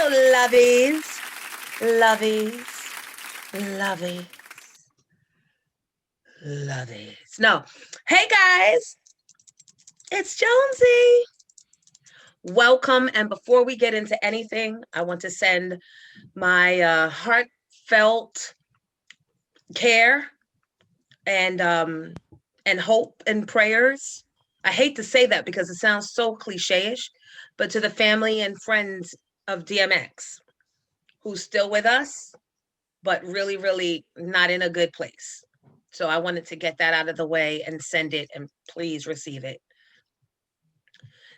Hello, lovies, lovies, lovies, lovies. No, hey guys, it's Jonesy. Welcome. And before we get into anything, I want to send my heartfelt care and hope and prayers. I hate to say that because it sounds so cliche-ish, but to the family and friends of DMX, who's still with us, but really, really not in a good place. So I wanted to get that out of the way and send it, and please receive it.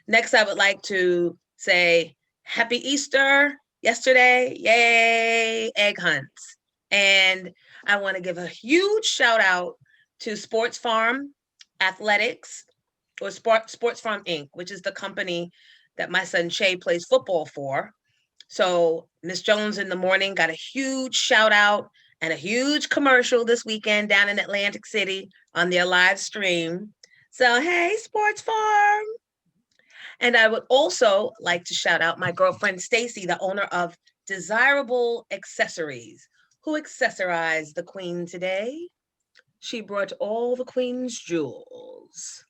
Next, I would like to say Happy Easter yesterday. Yay, egg hunts. And I want to give a huge shout out to Sports Farm Athletics, or Sports Farm Inc., which is the company that my son Shay plays football for. So Miss Jones in the morning got a huge shout out and a huge commercial this weekend down in Atlantic City on their live stream. So, hey, Sports Farm. And I would also like to shout out my girlfriend, Stacy, the owner of Desirable Accessories, who accessorized the queen today. She brought all the queen's jewels.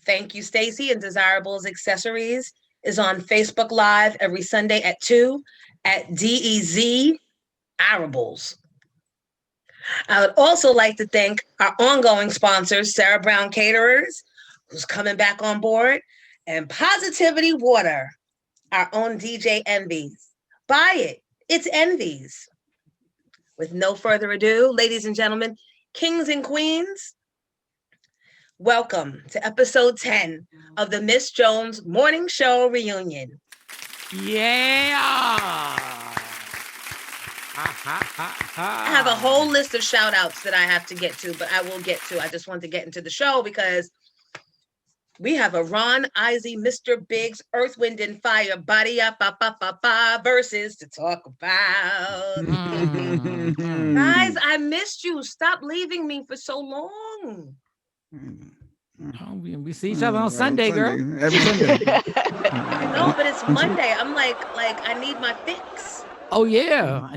Thank you, Stacy. And Desirables Accessories is on Facebook Live every Sunday at 2 at DEZ Arables. I would also like to thank our ongoing sponsors, Sarah Brown Caterers, who's coming back on board, and Positivity Water, our own DJ Envies. Buy it. It's Envies. With no further ado, ladies and gentlemen, kings and queens, welcome to episode 10 of the Miss Jones Morning Show Reunion. Yeah! I have a whole list of shout outs that I have to get to, but I will get to. I just want to get into the show because we have a Ron Isley, Mr. Biggs, Earth, Wind, and Fire, body up, Verzuz to talk about. Guys, I missed you. Stop leaving me for so long. Oh, we see each other on Sunday, girl. Every Sunday. No, but it's Monday. I'm like I need my fix. Oh yeah,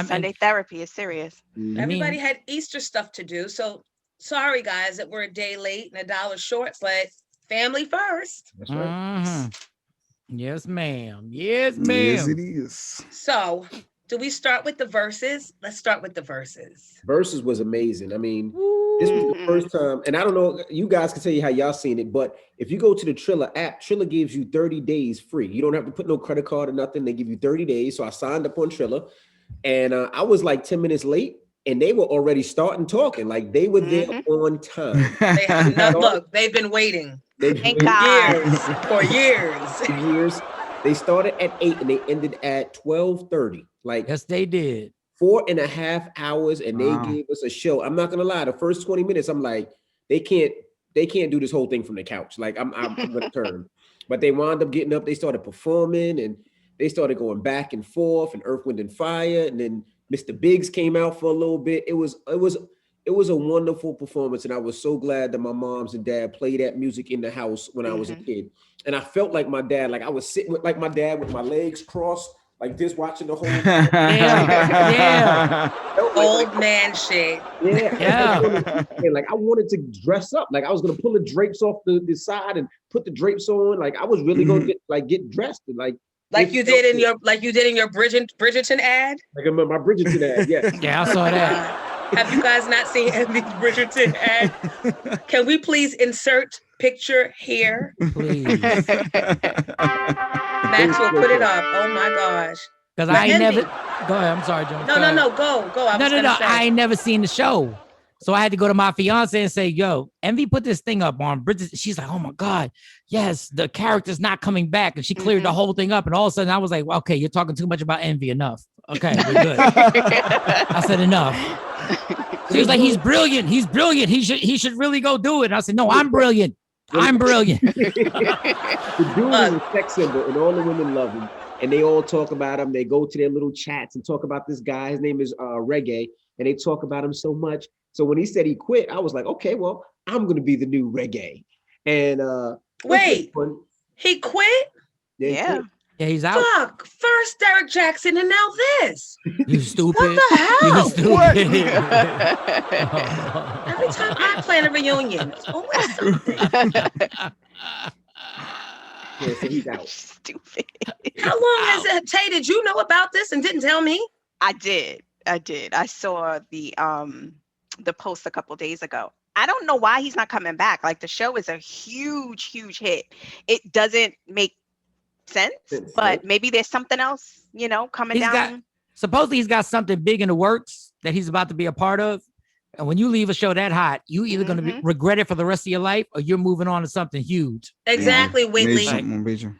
Sunday therapy is serious. Everybody had Easter stuff to do, so sorry guys that we're a day late and $1 short, but family first. That's right. Yes, ma'am. Yes, ma'am. Yes, it is. So, do we start with the verses? Let's start with the verses. Verzuz was amazing. I mean, this was the first time, and I don't know, you guys can tell you how y'all seen it, but if you go to the Triller app, Triller gives you 30 days free. You don't have to put no credit card or nothing. They give you 30 days. So I signed up on Triller, and I was like 10 minutes late, and they were already starting talking. Like they were there on time. Look, they've been waiting. Thank God. For years. They started at 8 and they ended at 12:30. Like, yes, they did. 4.5 hours, and they gave us a show. I'm not gonna lie, the first 20 minutes, I'm like, they can't do this whole thing from the couch. Like, I'm gonna turn. But they wound up getting up, they started performing, and they started going back and forth, and Earth, Wind, and Fire, and then Mr. Biggs came out for a little bit. It was a wonderful performance, and I was so glad that my moms and dad played that music in the house when I was a kid. And I felt like my dad, like I was sitting with like my dad with my legs crossed, like this, watching the whole old man shit. Like I wanted to dress up. Like I was gonna pull the drapes off the side and put the drapes on. Like I was really gonna get dressed and like you did in your Bridgerton ad. Like my Bridgerton ad, yeah. Yeah, I saw that. Have you guys not seen Envy's Bridgerton ad? Can we please insert picture here? Please. Max will put it up. Oh my gosh. Because I ain't never. Go ahead. I'm sorry, Jones. No. Go. No. I ain't never seen the show. So I had to go to my fiance and say, yo, Envy put this thing up on Bridget. She's like, oh my God, yes, the character's not coming back. And she cleared the whole thing up. And all of a sudden I was like, well, okay, you're talking too much about Envy. Enough. Okay, we're good. I said enough. She was like, he's brilliant. He should really go do it. And I said, no, I'm brilliant. The dude is a sex symbol and all the women love him. And they all talk about him. They go to their little chats and talk about this guy. His name is Reggae. And they talk about him so much. So when he said he quit, I was like, okay, well, I'm going to be the new Reggae. And Wait, fun. he quit? Then Yeah. quit. Yeah, he's out. Fuck. First Derek Jackson and now this. You stupid. What the You hell? stupid. Every time I plan a reunion, it's always something. Yeah, so he's out. Stupid. How long has it, Tay, did you know about this and didn't tell me? I did. I saw the post a couple days ago. I don't know why he's not coming back. Like, the show is a huge hit. It doesn't make sense, but maybe there's something else, coming down. Supposedly he's got something big in the works that he's about to be a part of. And when you leave a show that hot, you either going to regret it for the rest of your life or you're moving on to something huge. Exactly, Made Whitley. something on Beijing.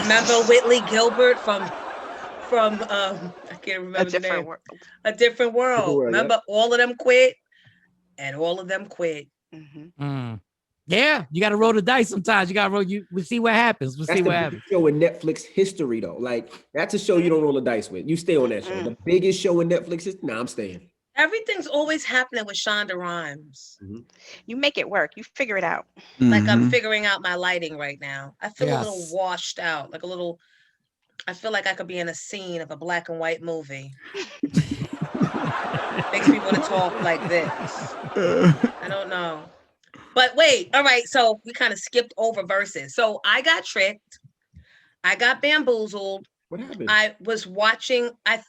Remember Whitley Gilbert from I can't remember the name. A different world. Remember, all of them quit, and all of them quit. Yeah, you got to roll the dice sometimes. You got to roll. We'll see what happens. We'll see what happens. Show in Netflix history, though. Like, that's a show you don't roll the dice with. You stay on that show. The biggest show in Netflix is, I'm staying. Everything's always happening with Shonda Rhimes. You make it work. You figure it out. Like, I'm figuring out my lighting right now. I feel a little washed out, like a little. I feel like I could be in a scene of a black and white movie. Makes me want to talk like this. I don't know. But wait, all right. So we kind of skipped over Verzuz. So I got tricked. I got bamboozled. What happened? I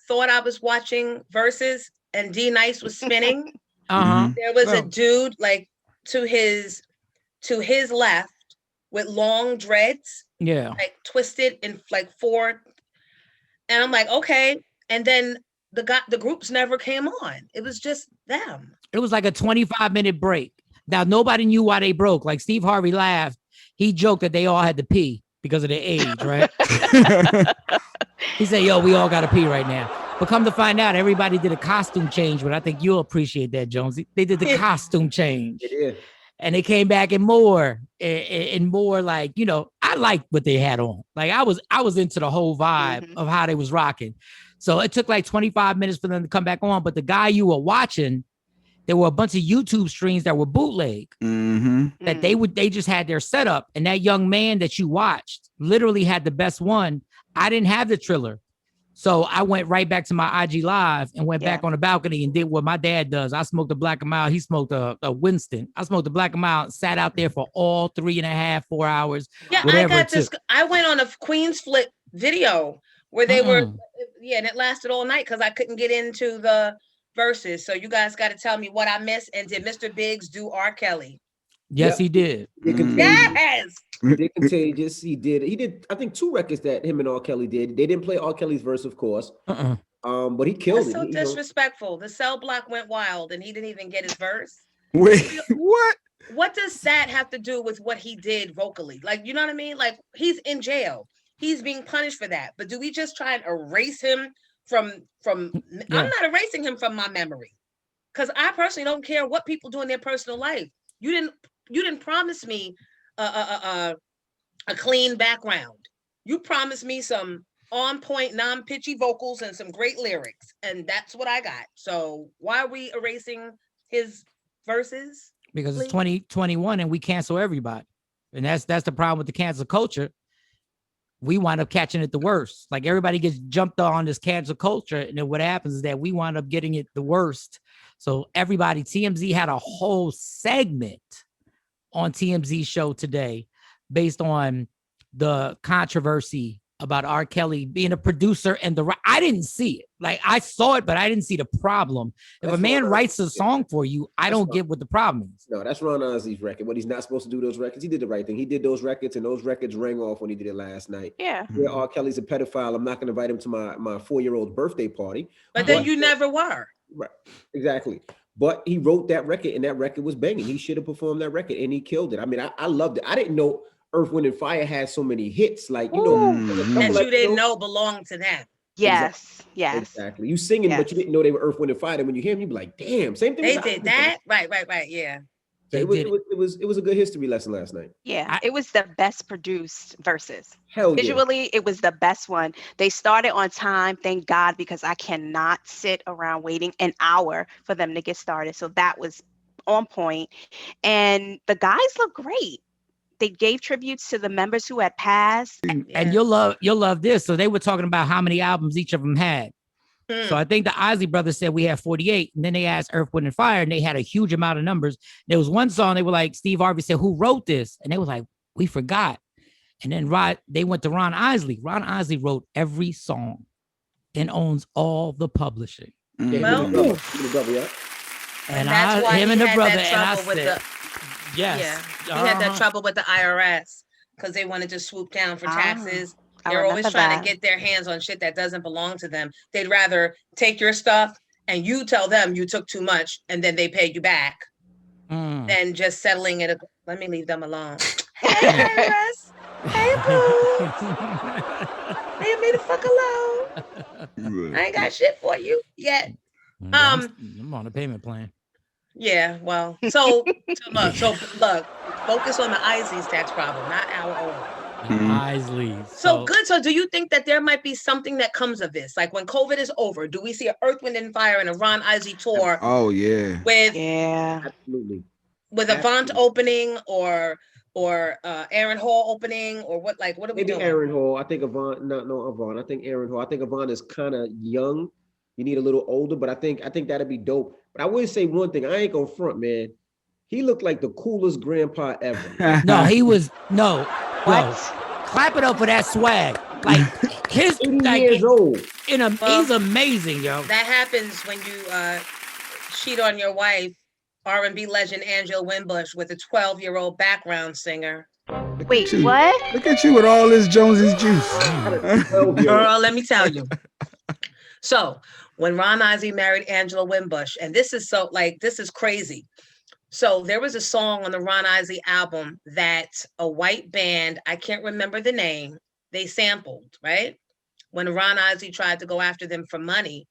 thought I was watching Verzuz, and D Nice was spinning. There was a dude like to his left with long dreads. Yeah. Like twisted in like four. And I'm like, okay. And then the groups never came on. It was just them. It was like a 25-minute break. Now, nobody knew why they broke. Like, Steve Harvey laughed. He joked that they all had to pee because of their age, right? He said, yo, we all got to pee right now. But come to find out, everybody did a costume change, but I think you'll appreciate that, Jonesy. They did the costume change. Yeah. And they came back and more like, I liked what they had on. Like, I was into the whole vibe of how they was rocking. So it took like 25 minutes for them to come back on. But the guy you were watching, there were a bunch of YouTube streams that were bootleg that they just had their setup. And that young man that you watched literally had the best one. I didn't have the Triller. So I went right back to my IG Live and went back on the balcony and did what my dad does. I smoked a Black and Mild. He smoked a Winston. I smoked a Black and Mild, sat out there for all 3.5, 4 hours. Yeah, I got this. I went on a Queen's Flip video where they were, and it lasted all night because I couldn't get into the Verzuz. So you guys got to tell me what I missed. And did Mr. Biggs do R. Kelly? Yes, he did. Yes. Did Contagious. He did, I think, 2 records that him and R. Kelly did. They didn't play R. Kelly's verse, of course. But he killed it. So disrespectful. The cell block went wild and he didn't even get his verse. Wait, what? What does that have to do with what he did vocally? Like, you know what I mean? Like, he's in jail. He's being punished for that. But do we just try and erase him from I'm not erasing him from my memory. Because I personally don't care what people do in their personal life. You didn't promise me a clean background. You promised me some on point, non-pitchy vocals and some great lyrics. And that's what I got. So why are we erasing his verses? Because it's 2021 and we cancel everybody. And that's the problem with the cancel culture. We wind up catching it the worst. Like, everybody gets jumped on this cancel culture. And then what happens is that we wind up getting it the worst. So everybody, TMZ had a whole segment on TMZ show today based on the controversy about R. Kelly being a producer and I didn't see it. Like, I saw it, but I didn't see the problem. If a man writes a song for you, I don't get what the problem is. No, that's Ron Isley's record. What he's not supposed to do those records. He did the right thing. He did those records, and those records rang off when he did it last night. Yeah. R. Kelly's a pedophile. I'm not going to invite him to my 4-year-old birthday party. But then you never were. Right. Exactly. But he wrote that record, and that record was banging. He should have performed that record, and he killed it. I mean, I loved it. I didn't know Earth, Wind, and Fire had so many hits. Like, you know, that you didn't know belonged to them. Yes. Yes. Exactly. You singing, but you didn't know they were Earth, Wind, and Fire. And when you hear them, you be like, damn, same thing. They did that. Right. Yeah. So it was a good history lesson last night. Yeah, it was the best produced Verzuz. Hell yeah. Visually, it was the best one. They started on time, thank God, because I cannot sit around waiting an hour for them to get started. So that was on point, and the guys look great. They gave tributes to the members who had passed. And you'll love this. So they were talking about how many albums each of them had. So I think the Isley Brothers said we have 48. And then they asked Earth, Wind, and Fire, and they had a huge amount of numbers. There was one song, they were like, Steve Harvey said, who wrote this? And they were like, we forgot. And then they went to Ron Isley. Ron Isley wrote every song and owns all the publishing. Well, He the brother, yeah. And that's why him he and the had brother, that and I trouble with said, yes. Yeah, he had that trouble with the IRS because they wanted to swoop down for taxes. I They're always remember trying that. to get their hands on shit that doesn't belong to them. They'd rather take your stuff and you tell them you took too much and then they pay you back than just settling it. Let me leave them alone. Hey, IRS. Hey, boo. Leave me the fuck alone. I ain't got shit for you yet. I'm on a payment plan. Yeah, well, so look, focus on the Isley's tax problem, not our own. Isley. So good. So do you think that there might be something that comes of this? Like when COVID is over, do we see an Earth, Wind, and Fire and a Ron Isley tour? Oh yeah. With Absolutely. with Avant opening or Aaron Hall opening or what? Like what are we Maybe doing? Aaron Hall. I think Avant. No, Avant. I think Aaron Hall. I think Avant is kind of young. You need a little older, but I think that'd be dope. But I would say one thing. I ain't gonna front, man. He looked like the coolest grandpa ever. No, he was no. What? Yo, clap it up for that swag. Like his 80 like, years old. he's amazing, yo. That happens when you cheat on your wife, R&B legend Angela Winbush with a 12-year-old background singer. Wait, what? Look at you with all this Jonesy's juice. Girl, let me tell you. So when Ron Isley married Angela Winbush, and this is crazy. So there was a song on the Ron Isley album that a white band, I can't remember the name, they sampled, right? When Ron Isley tried to go after them for money,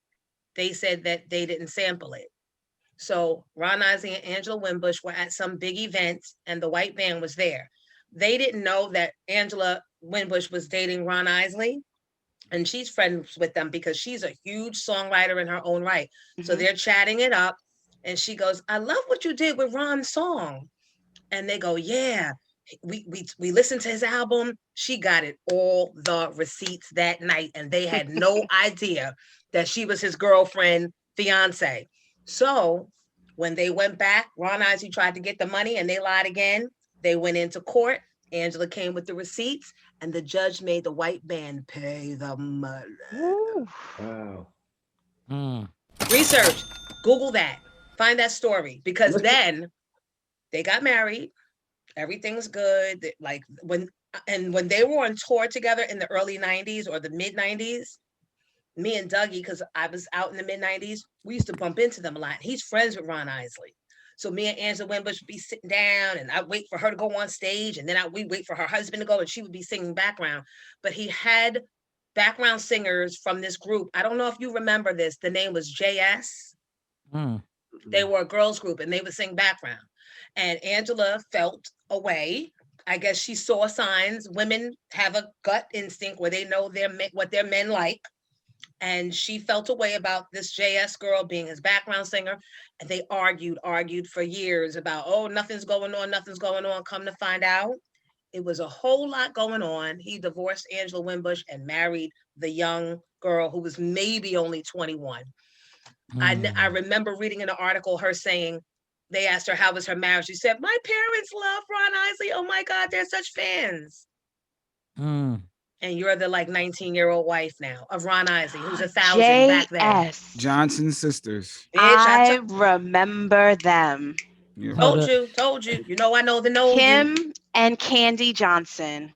they said that they didn't sample it. So Ron Isley and Angela Winbush were at some big event and the white band was there. They didn't know that Angela Winbush was dating Ron Isley. And she's friends with them because she's a huge songwriter in her own right. So they're chatting it up. And she goes, I love what you did with Ron's song. And they go, yeah, we listened to his album. She got it all the receipts that night. And they had no idea that she was his girlfriend, fiance. So when they went back, Ron Isley tried to get the money and they lied again. They went into court. Angela came with the receipts and the judge made the white band pay the money. Wow. Research, Google that, find that story, because then they got married. Everything's good. Like when they were on tour together in the early 90s or the mid 90s, me and Dougie, because I was out in the mid 90s, we used to bump into them a lot. He's friends with Ron Isley. So me and Angela Winbush would be sitting down and I'd wait for her to go on stage and then we'd wait for her husband to go and she would be singing background. But he had background singers from this group. I don't know if you remember this. The name was JS. They were a girls group and they would sing background. And Angela felt a way. I guess she saw signs. Women have a gut instinct where they know what their men like. And she felt a way about this JS girl being his background singer. And they argued for years about, oh, nothing's going on. Come to find out, it was a whole lot going on. He divorced Angela Winbush and married the young girl who was maybe only 21. I remember reading in an article her saying, they asked her, how was her marriage? She said, my parents love Ron Isley. Oh my God, they're such fans. And you're the 19-year-old wife now of Ron Isley, who's 1,000 back then. Johnson sisters. Bitch, I remember them. Yeah. Told you. You know I know the know. Kim and Candy Johnson.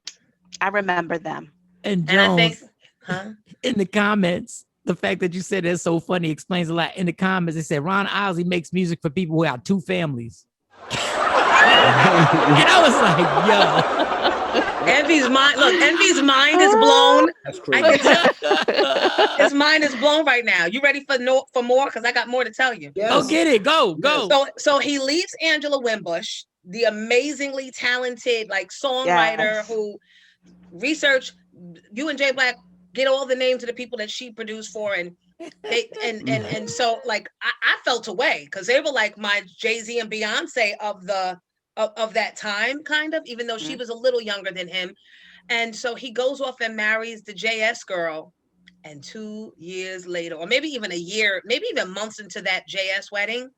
I remember them. And And I Jones, think, in the comments, the fact that you said it's so funny explains a lot. In the comments, they said Ron Isley makes music for people who have two families. And I was like, yo. Envy's mind. Look, Envy's mind is blown. That's crazy. His mind is blown right now. You ready for more? Because I got more to tell you. Yes. Go get it. Go. So he leaves Angela Winbush, the amazingly talented songwriter who research. You and Jay Black get all the names of the people that she produced for, and And so like I felt away because they were like my Jay-Z and Beyonce of that time, kind of, even though she was a little younger than him. And so he goes off and marries the JS girl. And 2 years later, or maybe even a year, maybe even months into that JS wedding,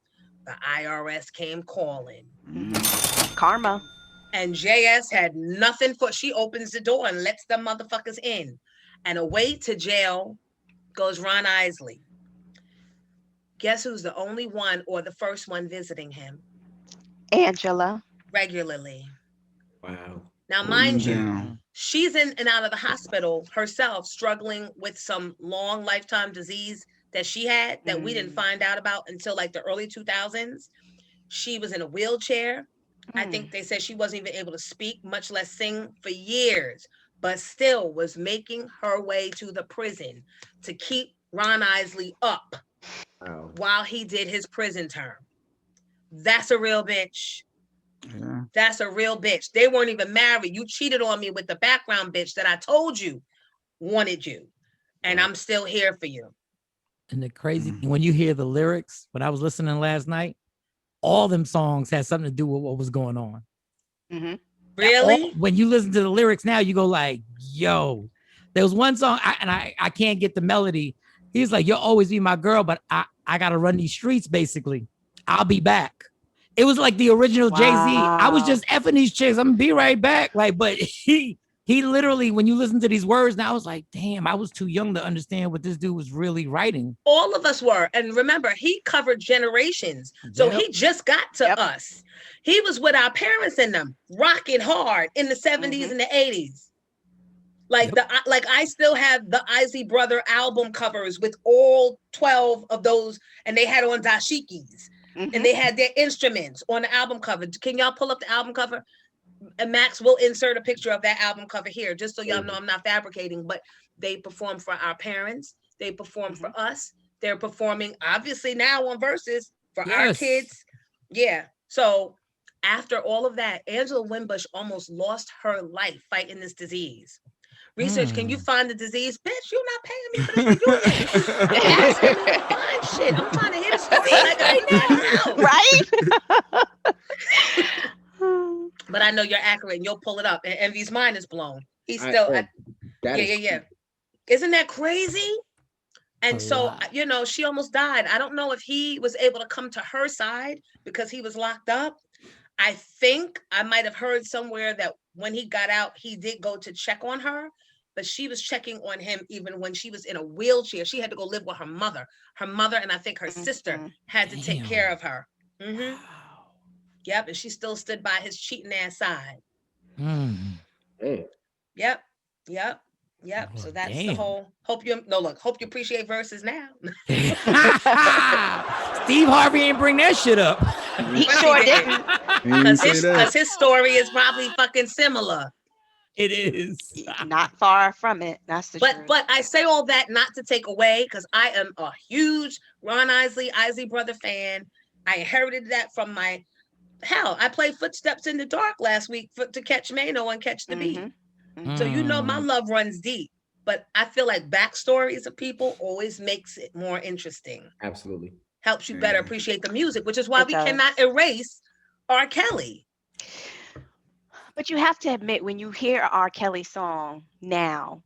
the IRS came calling. Karma. And JS had nothing for, she opens the door and lets them motherfuckers in. And away to jail goes Ron Isley. Guess who's the only one or the first one visiting him? Angela. Regularly. Wow. Now, mind you, Down. she's in and out of the hospital herself, struggling with some long lifetime disease that she had that we didn't find out about until like the early 2000s. She was in a wheelchair. I think they said she wasn't even able to speak, much less sing, for years, but still was making her way to the prison to keep Ron Isley up while he did his prison term. That's a real bitch. Yeah. That's a real bitch. They weren't even married. You cheated on me with the background bitch that I told you wanted you. And I'm still here for you. And the crazy thing, when you hear the lyrics, when I was listening last night, all them songs had something to do with what was going on. Really? When you listen to the lyrics now, you go like, yo, there was one song, I can't get the melody. He's like, you'll always be my girl, but I got to run these streets, basically. I'll be back. It was like the original Jay-Z. I was just effing these chicks. I'm gonna be right back. Like, but he literally, when you listen to these words now, I was like, damn, I was too young to understand what this dude was really writing. All of us were. And remember, he covered generations. So he just got to us. He was with our parents in them, rocking hard in the 70s and the 80s. Like I still have the Isley Brother album covers with all 12 of those, and they had on dashikis. And they had their instruments on the album cover. Can y'all pull up the album cover? And Max will insert a picture of that album cover here, just so y'all know I'm not fabricating. But they perform for our parents. They perform for us. They're performing, obviously, now on Verzuz for our kids. Yeah. So after all of that, Angela Winbush almost lost her life fighting this disease. Research, can you find the disease? Bitch, you're not paying me for this. You're asking me to find shit. I'm trying to hear the story like right now. Right? But I know you're accurate and you'll pull it up. And Envy's mind is blown. He's still, yeah. Isn't that crazy? And so, you know, she almost died. I don't know if he was able to come to her side because he was locked up. I think I might have heard somewhere that when he got out, he did go to check on her, but she was checking on him even when she was in a wheelchair. She had to go live with her mother. Her mother and I think her sister had to take care of her. Wow. Yep, and she still stood by his cheating ass side. Yep. So that's the whole. Hope you appreciate Verzuz now. Steve Harvey ain't bring that shit up. He sure didn't. Because his story is probably fucking similar. It is not far from it. That's the truth. But I say all that not to take away, because I am a huge Ron Isley Brother fan. I inherited that from my I played Footsteps in the Dark last week to catch Mano and Catch the Beat. So you know my love runs deep. But I feel like backstories of people always makes it more interesting. Absolutely. Helps you better appreciate the music, which is why we cannot erase R. Kelly. But you have to admit, when you hear an R. Kelly song now,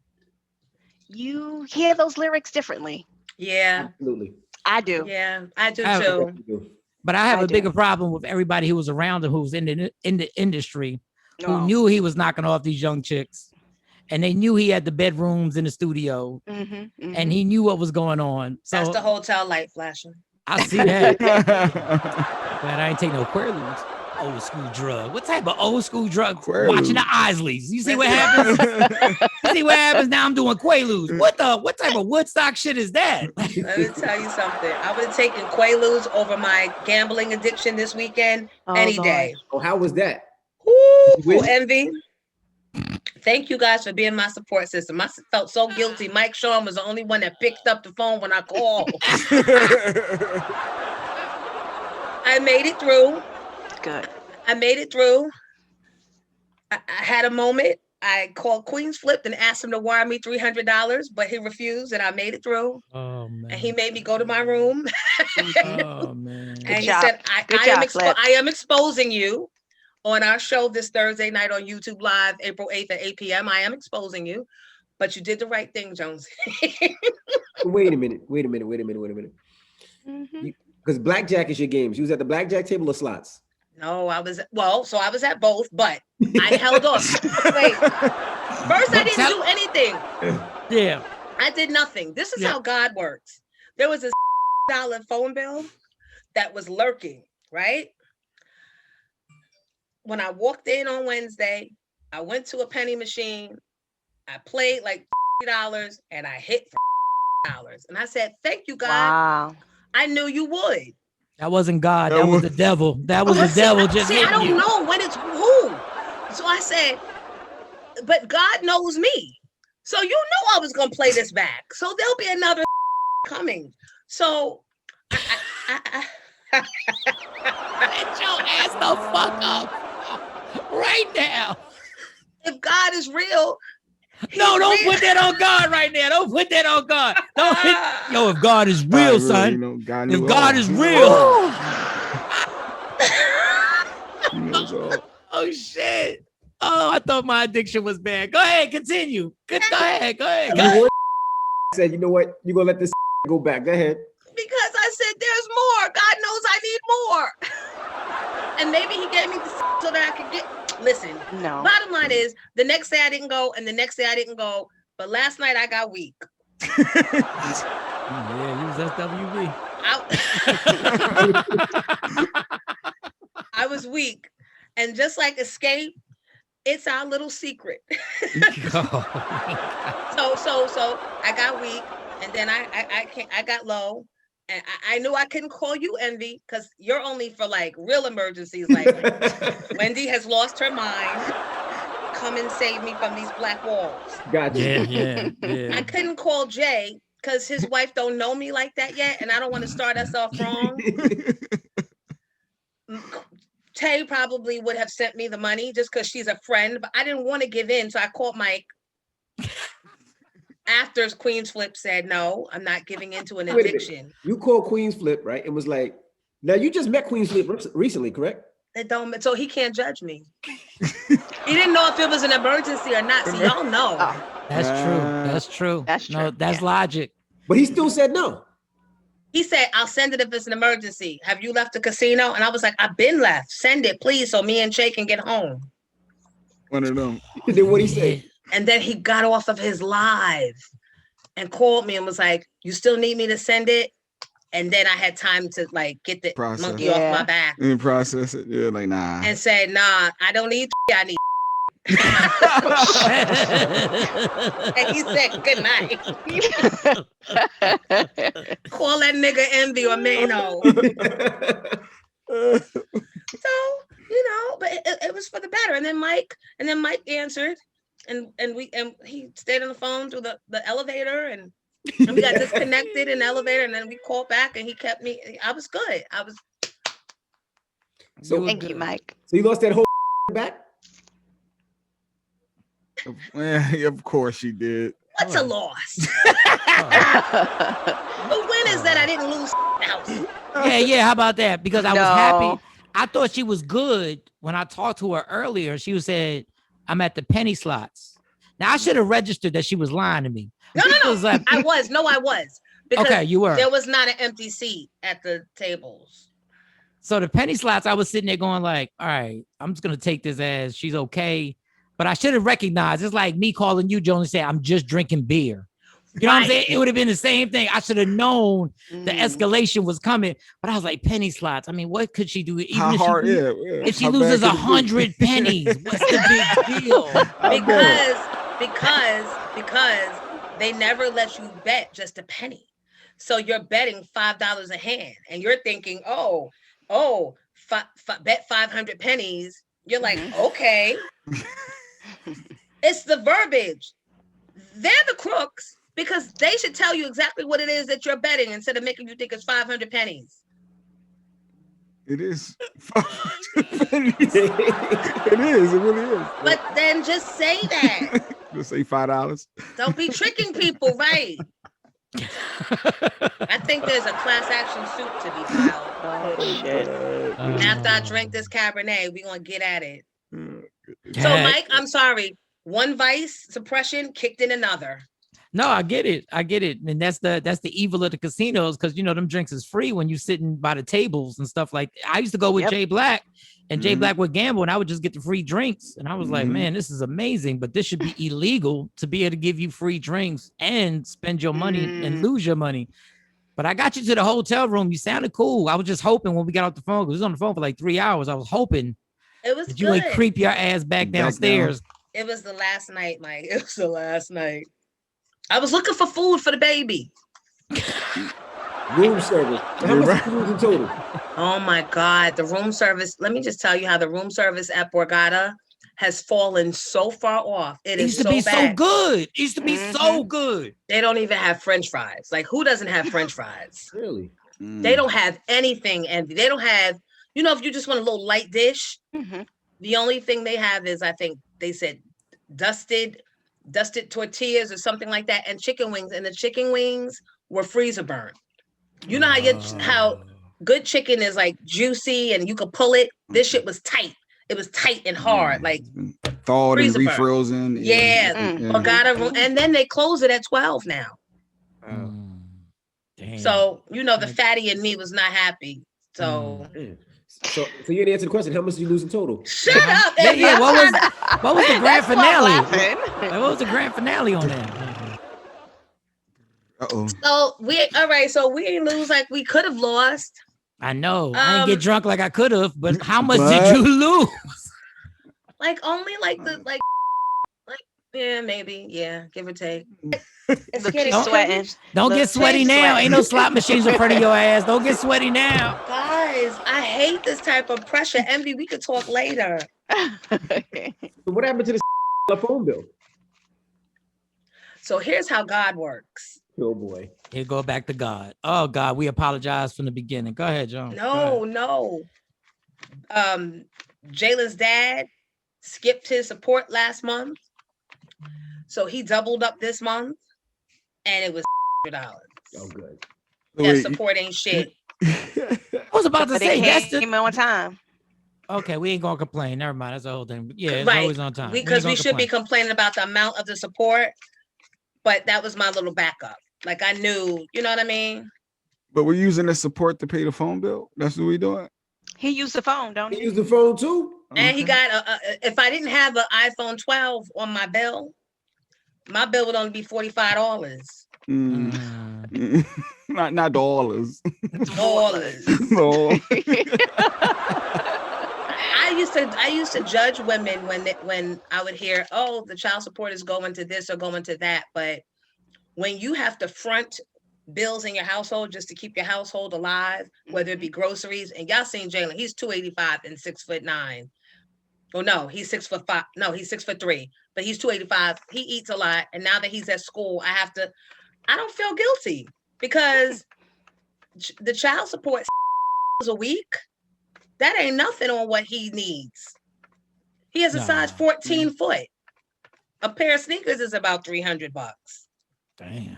you hear those lyrics differently. Yeah. Absolutely. I do. Yeah, I do too. But I have a bigger problem with everybody who was around him, who was in the industry, who knew he was knocking off these young chicks. And they knew he had the bedrooms in the studio. And he knew what was going on. So that's the hotel light flashing. I see that. Man, I ain't take no Quaaludes. Old school drug. What type of old school drug? Watching the Isleys. You see what happens? You see what happens? Now I'm doing Quaaludes. What type of Woodstock shit is that? Let me tell you something. I would have taken Quaaludes over my gambling addiction this weekend any day. Oh, how was that? Ooh, Envy. Thank you guys for being my support system. I felt so guilty. Mike Sean was the only one that picked up the phone when I called. I made it through. Good. I made it through. I had a moment I called Queens Flipped and asked him to wire me $300, but he refused, and I made it through. Oh man. And he made me go to my room. Oh man. And he job. said, Good I job, Flip. am exposing you on our show this Thursday night on YouTube Live, April 8th at 8 p.m. I am exposing you, but you did the right thing, Jones. Wait a minute. Mhm. Because blackjack is your game. She was at the blackjack table or slots? No, I was at both, but I held off. Wait. First, I didn't do anything. Yeah. I did nothing. This is how God works. There was a $6 phone bill that was lurking, right? When I walked in on Wednesday, I went to a penny machine. I played like $50 and I hit $50. And I said, thank you, God. Wow. I knew you would. That wasn't God. That was the devil. That was the devil just See, I hitting don't you. know when it's who. So I said, but God knows me. So you know I was going to play this back. So there'll be another coming. So Get your ass the fuck up right now. if God is real, No, don't real. put that on God right now. Don't put that on God. Don't hit. Yo, if God is real, God, son. you know, God If knew God all. is real. He knows all. Oh shit. Oh, I thought my addiction was bad. Go ahead, continue. Go ahead. Said, you know what? You're gonna let this go back. Go ahead. Because I said there's more. God knows I need more. And maybe he gave me the so that I could get. Listen, No. bottom line is the next day I didn't go, and the next day I didn't go. But last night I got weak. Yeah, he was SWB. I was weak. And just like Escape, it's our little secret. So I got weak, and then I got low. And I knew I couldn't call you, Envy, because you're only for like real emergencies. Like Wendy has lost her mind. Come and save me from these black walls. Gotcha. Yeah. I couldn't call Jay because his wife don't know me like that yet, and I don't want to start us off wrong. Tay probably would have sent me the money just because she's a friend, but I didn't want to give in, so I called Mike. After Queen's Flip said, no, I'm not giving into an addiction. You called Queen's Flip, right? And was like, now you just met Queen's Flip recently, correct? It don't, so he can't judge me. He didn't know if it was an emergency or not. So y'all know. That's true. That's true. That's true. No, that's logic. But he still said no. He said, I'll send it if it's an emergency. Have you left the casino? And I was like, I've been left. Send it, please, so me and Shay can get home. One of them. And then what he say? And then he got off of his live and called me and was like, you still need me to send it? And then I had time to like get the Process. monkey off my back And process it. Yeah, like nah. and said, nah, I don't need I need. And he said, good night. Call that nigga Envy or Mano. So, you know, but it was for the better. And then Mike answered and he stayed on the phone through the elevator and we got disconnected in the elevator and then we called back and he kept me. I was good. So Thank you, Mike. So you lost that whole back? Yeah, of course she did. What's a loss? The win is that I didn't lose house. Yeah. How about that? Because I was No. happy. I thought she was good when I talked to her earlier. She said, I'm at the penny slots. Now I should have registered that she was lying to me. No. Like, I was. Because okay, you were. there was not an empty seat at the tables. So the penny slots, I was sitting there going like, all right, I'm just going to take this as she's okay. But I should have recognized, it's like me calling you, Joan, and saying, I'm just drinking beer. You know what I'm saying? It would have been the same thing. I should have known the escalation was coming. But I was like, penny slots. I mean, what could she do? Even How hard? If she loses 100 pennies, what's the big deal? Because they never let you bet just a penny. So you're betting $5 a hand. And you're thinking, bet 500 pennies. You're like, okay. It's the verbiage. They're the crooks because they should tell you exactly what it is that you're betting instead of making you think it's 500 pennies. It is. It is. It really is. But then just say that. Just say $5. Don't be tricking people, right? I think there's a class action suit to be filed. Oh shit. And after I drink this Cabernet, we're gonna get at it. So, Yeah. Mike, I'm sorry. One vice suppression kicked in another. No, I get it. And that's the evil of the casinos, because you know them drinks is free when you sitting by the tables and stuff like that. I used to go with Yep. Jay Black, and Jay Mhm. Black would gamble, and I would just get the free drinks. And I was like, Mhm. man, this is amazing, but this should be illegal to be able to give you free drinks and spend your money and lose your money. But I got you to the hotel room. You sounded cool. I was just hoping when we got off the phone, because we was on the phone for like 3 hours. I was hoping It was that you good. like creep your ass back down. downstairs. It was the last night, Mike. It was the last night. I was looking for food for the baby. Room service. How much did you lose in total? Oh my God. The room service. Let me just tell you how the room service at Borgata has fallen so far off. It It is used to so be bad. so good. It used to be so good. They don't even have French fries. Like, who doesn't have French fries? Really? They don't have anything, and they don't have, you know, if you just want a little light dish, Mhm. the only thing they have is, I think they said dusted tortillas or something like that, and chicken wings. And the chicken wings were freezer burned. You know how good chicken is like juicy and you could pull it. This shit was tight. It was tight and hard, like thawed and freezer burn. refrozen. Yeah. Borgata room, and then they close it at 12 now. Damn. So you know the fatty in me was not happy. So Damn. So you didn't answer the question. How much did you lose in total? shut up. Yeah, Eddie. yeah. I'm What trying to- was the grand That's why I'm finale? laughing. Like, what was the grand finale on that? Uh-oh. So we ain't lose like we could have lost. I know. I didn't get Um, drunk like I could have, but how much But- did you lose? Like only like yeah, maybe, yeah, give or take. It's Look, getting she's sweating. Don't Look, get sweaty she's now. sweating. Ain't no slot machines in front of your ass. Don't get sweaty now. Guys, I hate this type of pressure. Envy, we could talk later. So what happened to the phone bill? So here's how God works. Oh boy. Here go back to God. Oh God, we apologize from the beginning. Go ahead, John. Go No. Jalen's dad skipped his support last month. So he doubled up this month, and it was $100. Oh good. That Wait, support ain't shit. I was about to But say it that's came the on time. okay. We ain't gonna complain. Never mind. That's the whole thing. Yeah, it's Right. always on time. Because we ain't should gonna be complaining about the amount of the support, but that was my little backup. Like I knew, you know what I mean? But we're using the support to pay the phone bill. That's what we're doing. He used the phone, don't You he? use the phone too? And he Okay. got if I didn't have an iPhone 12 on my bill would only be $45. Mm. Mm. Not dollars. Dollars. No. I used to judge women when I would hear, oh, the child support is going to this or going to that. But when you have to front bills in your household just to keep your household alive, whether it be groceries, and y'all seen Jalen, he's 285 and 6'9". Oh no, he's 6'5". No, he's 6'3", but he's 285. He eats a lot, and now that he's at school, I don't feel guilty because the child support a week. That ain't nothing on what he needs. He has a size Nah. 14 foot. A pair of sneakers is about $300. Damn.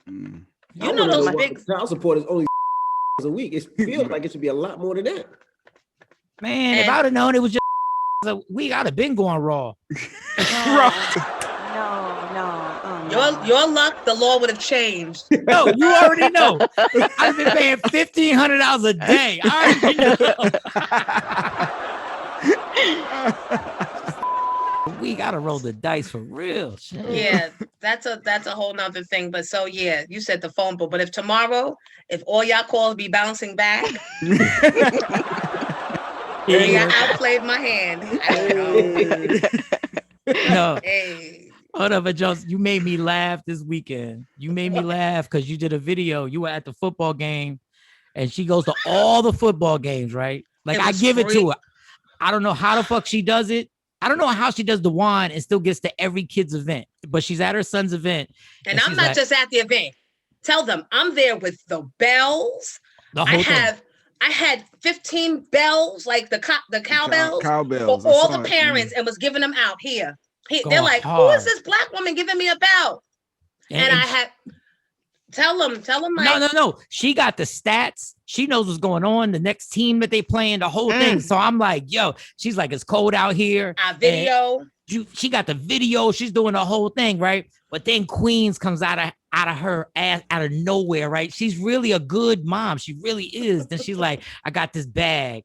Mm. You know those big. Child support is only a week. It feels like it should be a lot more than that. Man, if And- I'd have known it was just a week, I'd have been going raw. No. Your luck, the law would have changed. No, you already know. I've been paying $1,500 a day. I already know. We gotta roll the dice for real. Shit. Yeah, that's a whole nother thing. But so yeah, you said the phone bill. But if tomorrow, if all y'all calls be bouncing back, maybe I outplayed my hand. I don't know. No, Hey. hold up, but Jones, you made me laugh this weekend. You made me laugh because you did a video. You were at the football game, and she goes to all the football games, right? Like It I was give it free. to her. I don't know how the fuck she does it. I don't know how she does the wine and still gets to every kid's event, but she's at her son's event. And I'm she's not like, just at the event. Tell them I'm there with the bells. the I whole thing. have I had 15 bells, like the cowbells, Cowbells. for all the parents, and was giving them out here. They're like, who is this black woman giving me a bell? And I had tell them like, no. She got the stats. She knows what's going on. The next team that they playing, the whole thing. So I'm like, yo, she's like, it's cold out here. Video. She got the video. She's doing the whole thing, right? But then Queens comes out of her ass, out of nowhere, right? She's really a good mom. She really is. Then she's like, I got this bag.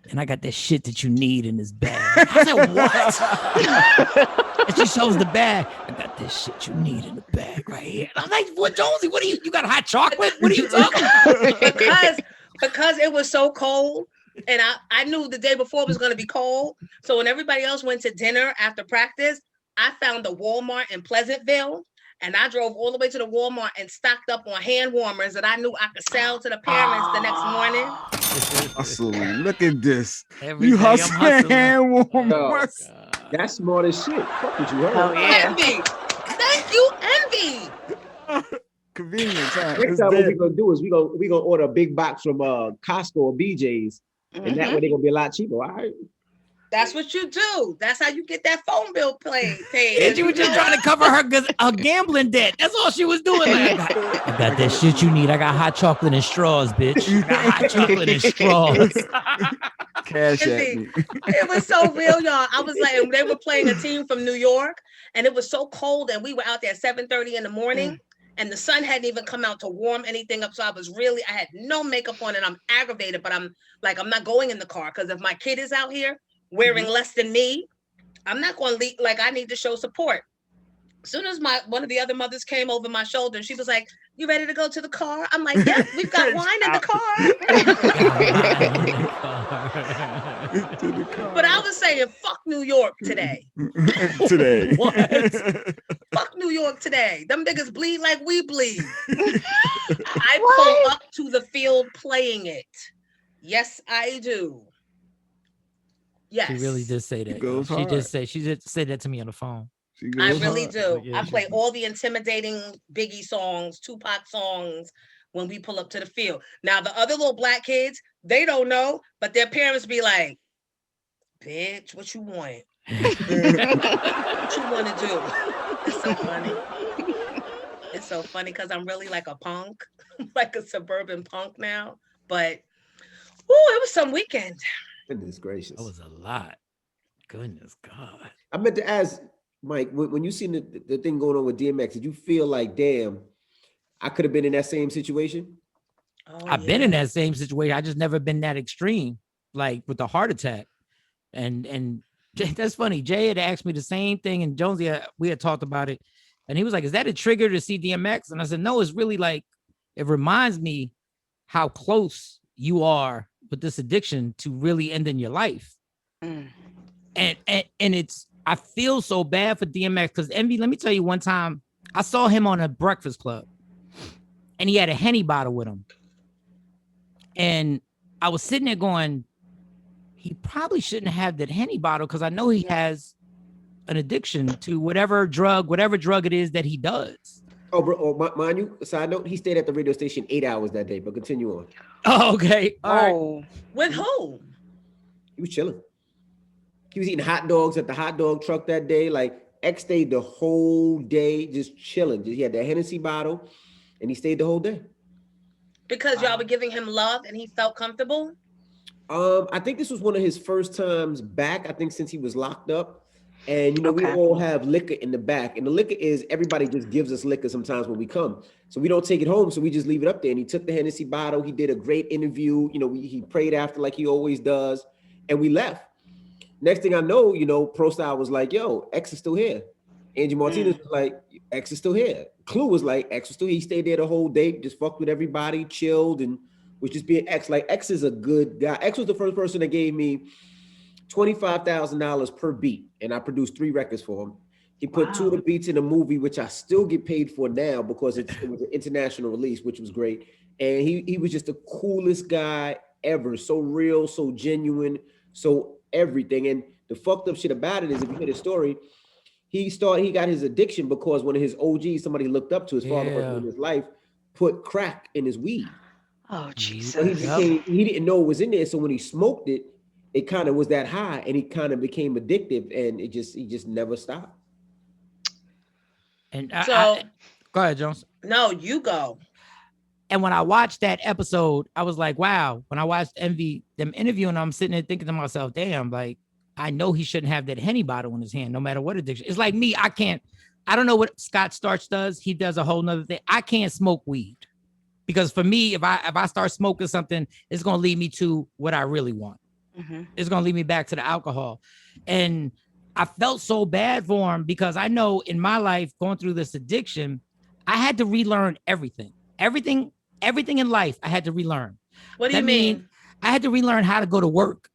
And I got that shit that you need in this bag. I said, what? And she shows the bag. I got this shit you need in the bag right here. And I'm like, what, Jonesy? What are you got hot chocolate? What are you talking about? because it was so cold. And I knew the day before it was going to be cold. So when everybody else went to dinner after practice, I found the Walmart in Pleasantville. And I drove all the way to the Walmart and stocked up on hand warmers that I knew I could sell to the parents the next morning. Hustling. Look at this. You hustling hand warmers. That's smart as shit. Fuck what you heard. Oh, yeah. Envy. Thank you, Envy. Convenience. Huh? Next time, what we're gonna do is we gonna order a big box from Costco or BJ's, and that way they're gonna be a lot cheaper. All right. That's what you do. That's how you get that phone bill paid. And she was just trying to cover her gambling debt. That's all she was doing. Like, I got that shit you need. I got hot chocolate and straws, bitch. I got hot chocolate and straws. Cash at me. It was so real, y'all. I was like, they were playing a team from New York, and it was so cold, and we were out there at 7:30 in the morning, and the sun hadn't even come out to warm anything up. So I had no makeup on, and I'm aggravated, but I'm like, I'm not going in the car because if my kid is out here wearing less than me, I'm not going to leave. Like, I need to show support. As soon as one of the other mothers came over my shoulder, she was like, you ready to go to the car? I'm like, yeah, we've got wine in the car. But I was saying, fuck New York today. What? Fuck New York today. Them niggas bleed like we bleed. I pull up to the field playing it. Yes, I do. Yes. She really did say that. She just said that to me on the phone. I really do. Yeah, I play all the intimidating Biggie songs, Tupac songs when we pull up to the field. Now, the other little black kids, they don't know, but their parents be like, bitch, what you want? What you want to do? It's so funny. It's so funny because I'm really like a punk, like a suburban punk now. But, it was some weekend. Goodness gracious. That was a lot. Goodness God. I meant to ask, Mike, when you seen the thing going on with DMX, did you feel like, damn, I could have been in that same situation? I've been in that same situation. I just never been that extreme, like with the heart attack. And that's funny. Jay had asked me the same thing, and Jonesy, we had talked about it. And he was like, is that a trigger to see DMX? And I said, no, it's really like, it reminds me how close you are with this addiction to really ending your life. And it's, I feel so bad for DMX because Envy, let me tell you, one time I saw him on a Breakfast Club and he had a Henny bottle with him. And I was sitting there going, he probably shouldn't have that Henny bottle because I know he has an addiction to whatever drug it is that he does. Oh, bro, mind you, side note, he stayed at the radio station 8 hours that day, but continue on. Oh, okay. All right. With who? He was chilling. He was eating hot dogs at the hot dog truck that day. Like, X stayed the whole day just chilling. He had that Hennessy bottle, and he stayed the whole day. Because y'all were giving him love and he felt comfortable? I think this was one of his first times back, I think, since he was locked up. And, we all have liquor in the back. And the liquor is, everybody just gives us liquor sometimes when we come. So we don't take it home, so we just leave it up there. And he took the Hennessy bottle. He did a great interview. He prayed after like he always does. And we left. Next thing I know, Pro Style was like, yo, X is still here. Angie Martinez was like, X is still here. Clue was like, X was still here. He stayed there the whole day, just fucked with everybody, chilled, and was just being X. Like, X is a good guy. X was the first person that gave me $25,000 per beat, and I produced 3 records for him. He put 2 of the beats in a movie, which I still get paid for now because it was an international release, which was great. And he was just the coolest guy ever. So real, so genuine, so everything. And the fucked up shit about it is, if you hear the story, he got his addiction because one of his OGs, somebody looked up to his father in his life, put crack in his weed. Oh, But Jesus. he didn't know it was in there. So when he smoked it, it kind of was that high, and he kind of became addictive, and he just never stopped. And So go ahead, Jones. no, you go. And when I watched that episode, I was like, wow. When I watched Envy them interviewing, I'm sitting there thinking to myself, damn, like I know he shouldn't have that Henny bottle in his hand, no matter what addiction. It's like me, I don't know what Scott Storch does. He does a whole nother thing. I can't smoke weed because for me, if I start smoking something, it's gonna lead me to what I really want. Mm-hmm. It's gonna lead me back to the alcohol. And I felt so bad for him because I know in my life going through this addiction, I had to relearn everything. Everything in life I had to relearn. What do you mean? I had to relearn how to go to work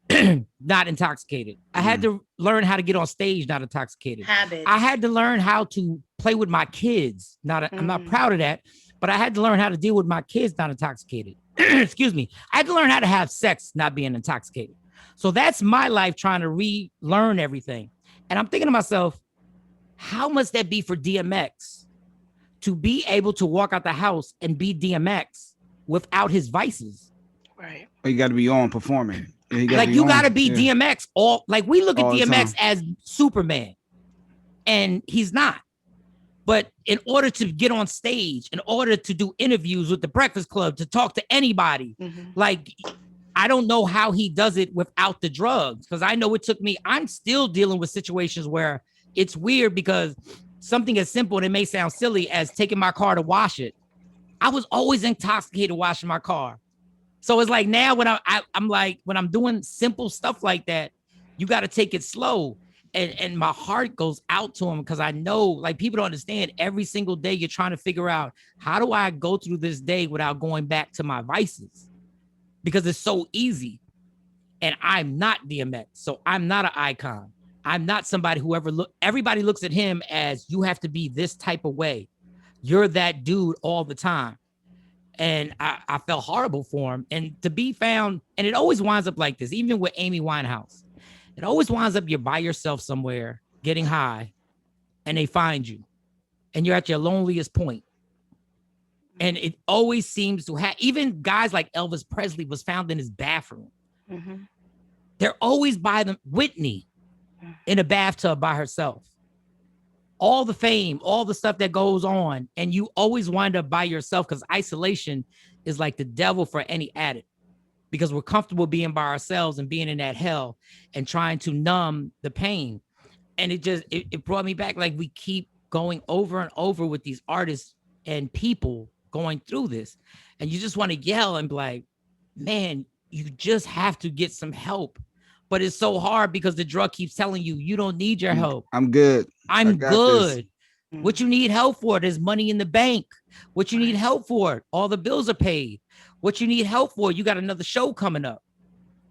not intoxicated. I had to learn how to get on stage not intoxicated. Habits. I had to learn how to play with my kids. I'm not proud of that, but I had to learn how to deal with my kids not intoxicated. Excuse me. I had to learn how to have sex not being intoxicated. So that's my life trying to relearn everything. And I'm thinking to myself, how must that be for DMX to be able to walk out the house and be DMX without his vices? Right. You got to be on performing. You got to be DMX. We look at All the DMX time. as Superman, and he's not. But in order to get on stage, in order to do interviews with the Breakfast Club, to talk to anybody, like I don't know how he does it without the drugs, because I know it took me. I'm still dealing with situations where it's weird because something as simple, and it may sound silly, as taking my car to wash it. I was always intoxicated washing my car. So it's like now when I'm like, when I'm doing simple stuff like that, you got to take it slow. And my heart goes out to him because I know, like, people don't understand, every single day you're trying to figure out, how do I go through this day without going back to my vices? Because it's so easy. And I'm not DMX, so I'm not an icon. I'm not somebody who everybody looks at him as, you have to be this type of way. You're that dude all the time. And I felt horrible for him. And to be found, and it always winds up like this, even with Amy Winehouse. It always winds up you're by yourself somewhere, getting high, and they find you. And you're at your loneliest point. And it always seems to have, even guys like Elvis Presley was found in his bathroom. They're always by them. Whitney in a bathtub by herself. All the fame, all the stuff that goes on, and you always wind up by yourself, because isolation is like the devil for any addict, because we're comfortable being by ourselves and being in that hell and trying to numb the pain. And it brought me back. Like, we keep going over and over with these artists and people going through this, and you just want to yell and be like, man, you just have to get some help. But it's so hard because the drug keeps telling you, you don't need your help. I'm good. I'm good. What you need help for? There's money in the bank. What you need help for? All the bills are paid. What you need help for? You got another show coming up.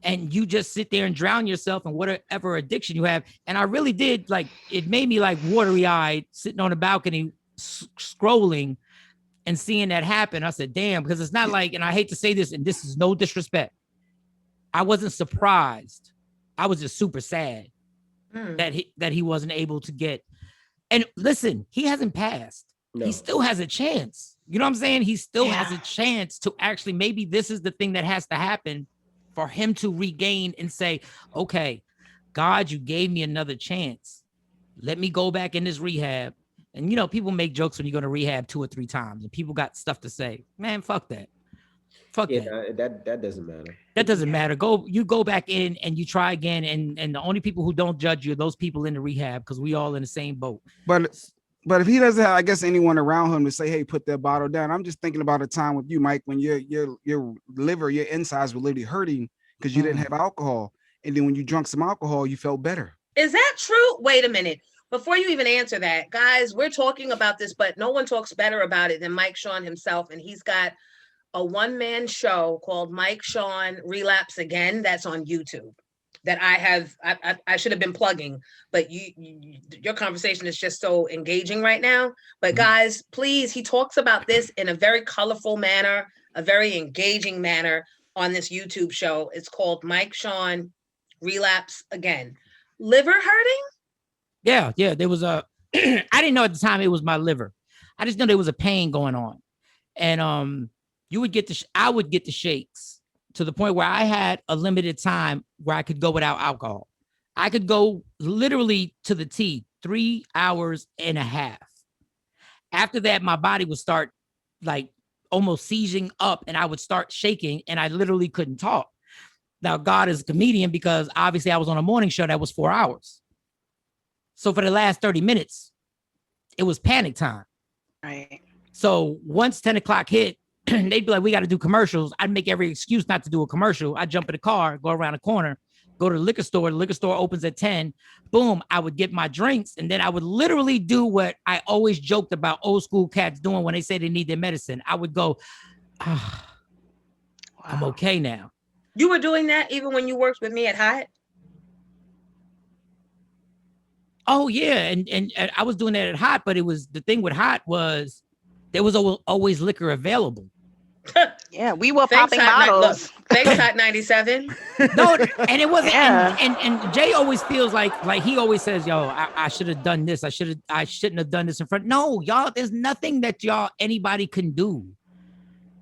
And you just sit there and drown yourself in whatever addiction you have. And I really did, like, it made me like watery-eyed, sitting on a balcony, scrolling and seeing that happen. I said, damn, because it's not like, and I hate to say this, and this is no disrespect, I wasn't surprised. I was just super sad that he wasn't able to get. And listen, he hasn't passed. No. He still has a chance. You know what I'm saying? He still has a chance to actually, maybe this is the thing that has to happen for him to regain and say, okay, God, you gave me another chance. Let me go back in this rehab. And, you know, people make jokes when you go to rehab 2 or 3 times and people got stuff to say. Man, fuck that. Fuck that. That doesn't matter. That doesn't matter. You go back in and you try again. And the only people who don't judge you are those people in the rehab, because we all in the same boat. But if he doesn't have, I guess, anyone around him to say, hey, put that bottle down. I'm just thinking about a time with you, Mike, when your liver, your insides were literally hurting because you didn't have alcohol. And then when you drank some alcohol, you felt better. Is that true? Wait a minute. Before you even answer that, guys, we're talking about this, but no one talks better about it than Mike Sean himself. And he's got a one-man show called Mike Sean Relapse Again. That's on YouTube. That I should have been plugging, but your conversation is just so engaging right now. But guys, please, he talks about this in a very colorful manner, a very engaging manner on this YouTube show. It's called Mike Sean Relapse Again. Liver hurting? Yeah. There was I didn't know at the time it was my liver. I just know there was a pain going on. And you would get I would get the shakes to the point where I had a limited time where I could go without alcohol. I could go literally to the T 3 hours and a half. After that, my body would start like almost seizing up and I would start shaking and I literally couldn't talk. Now, God is a comedian because obviously I was on a morning show that was 4 hours. So for the last 30 minutes, it was panic time. Right. So once 10 o'clock hit, they'd be like, we got to do commercials. I'd make every excuse not to do a commercial. I'd jump in the car, go around the corner, go to the liquor store. The liquor store opens at 10. Boom, I would get my drinks. And then I would literally do what I always joked about old school cats doing when they say they need their medicine. I would go, I'm okay now. You were doing that even when you worked with me at Hyatt? Oh, yeah. And I was doing that at Hot, but it was the thing with Hot was there was always liquor available. Yeah, we were popping bottles. Thanks, Hot 97. No, and it wasn't. Yeah. And Jay always feels like he always says, "Yo, I should have done this. I shouldn't have done this in front." No, y'all, there's nothing that anybody can do.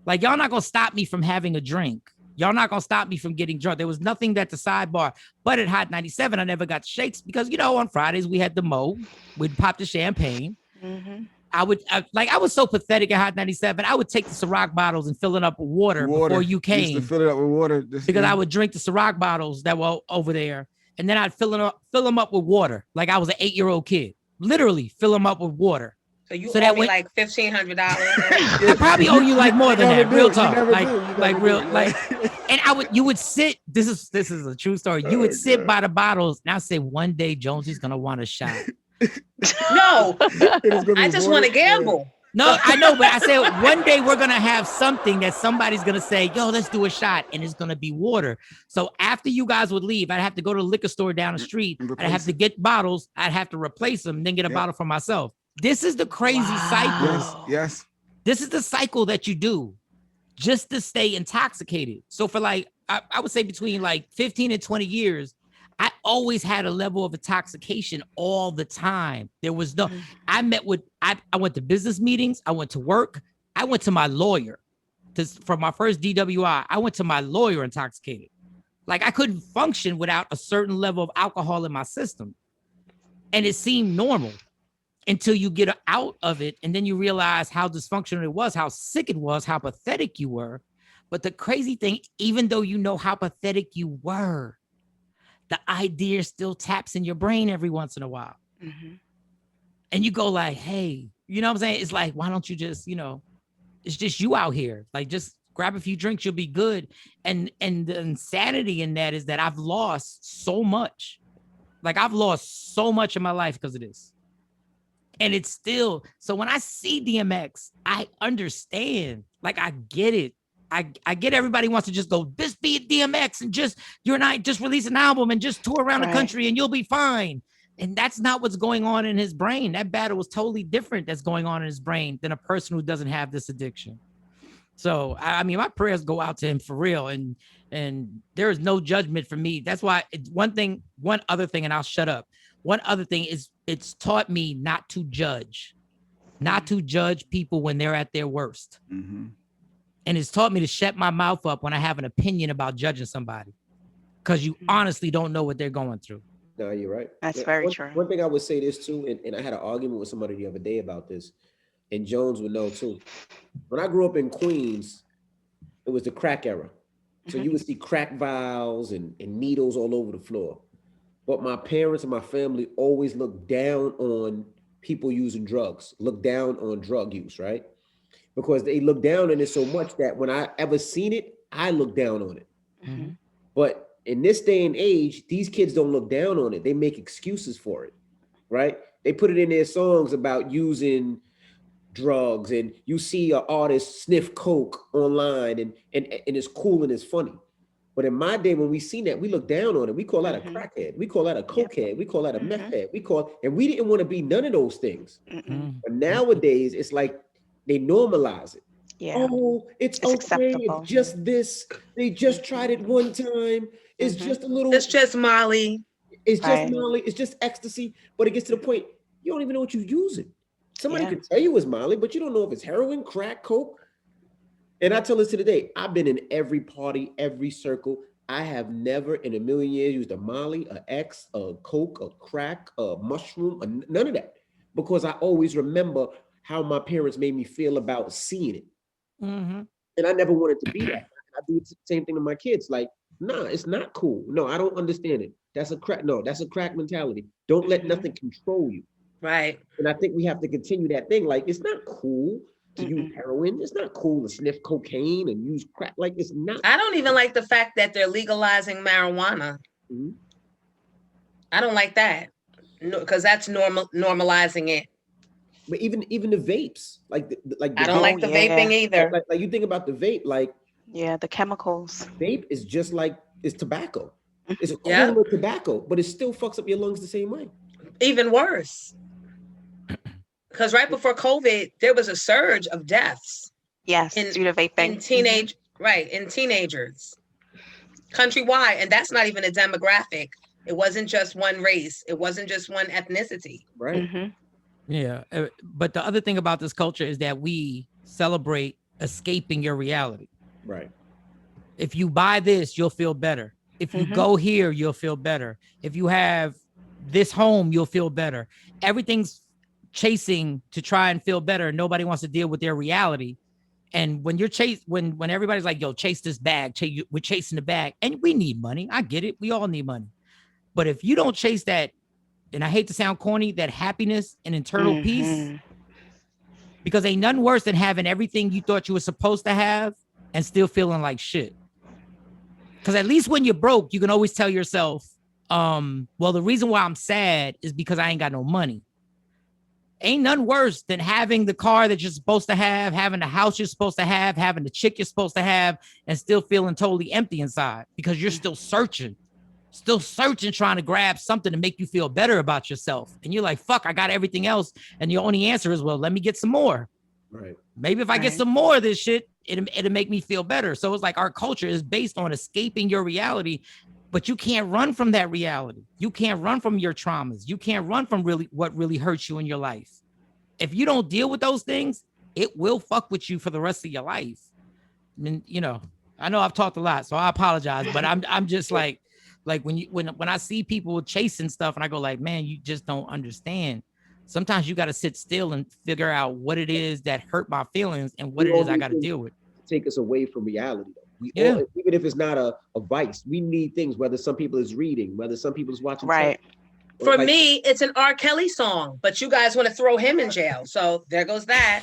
Like y'all not gonna stop me from having a drink. Y'all not gonna stop me from getting drunk. There was nothing at the sidebar. But at Hot 97, I never got shakes because on Fridays we had the Mo. We'd pop the champagne. Mm-hmm. I was so pathetic at Hot 97. I would take the Ciroc bottles and fill it up with water before you came. Used to fill it up with water. Because I would drink the Ciroc bottles that were over there. And then I'd fill them up with water. Like I was an 8-year-old kid. Literally fill them up with water. So you owe me like $1,500. I probably owe you like more than that. Real talk. And you would sit. This is a true story. You would sit by the bottles and I say, one day Jonesy's gonna want a shot. No, I just want to gamble. No, I know, but I said one day we're gonna have something that somebody's gonna say, yo, let's do a shot, and it's gonna be water. So after you guys would leave, I'd have to go to the liquor store down the street. I'd have to get bottles. I'd have to replace them, then get a bottle for myself. This is the crazy cycle. Yes. This is the cycle that you do just to stay intoxicated. So for like, I would say between like 15 and 20 years, I always had a level of intoxication all the time. There was no, I went to business meetings. I went to work. I went to my lawyer for my first DWI. I went to my lawyer intoxicated. Like I couldn't function without a certain level of alcohol in my system. And it seemed normal until you get out of it. And then you realize how dysfunctional it was, how sick it was, how pathetic you were. But the crazy thing, even though you know how pathetic you were, the idea still taps in your brain every once in a while. Mm-hmm. And you go like, hey, you know what I'm saying? It's like, why don't you just, it's just you out here. Like, just grab a few drinks, you'll be good. And the insanity in that is that I've lost so much. Like, I've lost so much in my life because of this. And it's still, so when I see DMX, I understand. Like, I get it. I get everybody wants to just go, this be DMX and just release an album and just tour around the country and you'll be fine. And that's not what's going on in his brain. That battle was totally different that's going on in his brain than a person who doesn't have this addiction. So, I mean, my prayers go out to him for real. And there is no judgment for me. That's why one other thing, and I'll shut up. One other thing is it's taught me not to judge people when they're at their worst. Mm-hmm. And it's taught me to shut my mouth up when I have an opinion about judging somebody, because you honestly don't know what they're going through. No, you're right. That's very true. One thing I would say this too, and I had an argument with somebody the other day about this, and Jones would know too. When I grew up in Queens, it was the crack era. So you would see crack vials and needles all over the floor. But my parents and my family always looked down on people using drugs, looked down on drug use, right? Because they look down on it so much that when I ever seen it, I look down on it. Mm-hmm. But in this day and age, these kids don't look down on it. They make excuses for it, right? They put it in their songs about using drugs, and you see an artist sniff coke online and it's cool and it's funny. But in my day, when we seen that, we look down on it. We call that a crackhead. We call that a cokehead. We call that a meth head. And we didn't want to be none of those things. Mm-hmm. But nowadays, it's like, they normalize it. Yeah. Oh, it's okay. Acceptable. It's just this. They just tried it one time. It's just a little. It's just Molly. It's just Molly. It's just ecstasy. But it gets to the point, you don't even know what you're using. Somebody could tell you it's Molly, but you don't know if it's heroin, crack, coke. And I tell this to the day, I've been in every party, every circle. I have never in a million years used a Molly, a X, a Coke, a crack, a mushroom, none of that. Because I always remember how my parents made me feel about seeing it. Mm-hmm. And I never wanted to be that. I do the same thing to my kids. Like, nah, it's not cool. No, I don't understand it. That's a crack. No, that's a crack mentality. Don't let nothing control you. Right. And I think we have to continue that thing. Like, it's not cool to use heroin. It's not cool to sniff cocaine and use crack. Like, it's not. I don't even like the fact that they're legalizing marijuana. Mm-hmm. I don't like that. No, because that's normalizing it. But even the vapes, like I don't like the vaping either. Like you think about the vape, like the chemicals. Vape is just like it's tobacco. It's a cooler tobacco, but it still fucks up your lungs the same way. Even worse. Because right before COVID, there was a surge of deaths. Yes, due to vaping. In teenagers. Countrywide. And that's not even a demographic. It wasn't just one race. It wasn't just one ethnicity. Right. Mm-hmm. Yeah. But the other thing about this culture is that we celebrate escaping your reality. Right. If you buy this, you'll feel better. If you go here, you'll feel better. If you have this home, you'll feel better. Everything's chasing to try and feel better. Nobody wants to deal with their reality. And when you're when everybody's like, yo, chase this bag, we're chasing the bag, and we need money. I get it. We all need money. But if you don't chase that, and I hate to sound corny, that happiness and internal peace, because ain't nothing worse than having everything you thought you were supposed to have and still feeling like shit. Because at least when you're broke, you can always tell yourself, well, the reason why I'm sad is because I ain't got no money. Ain't nothing worse than having the car that you're supposed to have, having the house you're supposed to have, having the chick you're supposed to have, and still feeling totally empty inside because you're still searching, trying to grab something to make you feel better about yourself. And you're like, fuck, I got everything else. And your only answer is, well, let me get some more. Right. Maybe if I get some more of this shit, it'll make me feel better. So it's like our culture is based on escaping your reality, but you can't run from that reality. You can't run from your traumas. You can't run from what really hurts you in your life. If you don't deal with those things, it will fuck with you for the rest of your life. I mean, I know I've talked a lot, so I apologize, but I'm just like when I see people chasing stuff and I go like, man, you just don't understand. Sometimes you got to sit still and figure out what it is that hurt my feelings and what it is I got to deal with. Take us away from reality. We all, even if it's not a vice, we need things, whether some people is reading, whether some people is watching. Right. For me, it's an R. Kelly song, but you guys want to throw him in jail. So there goes that.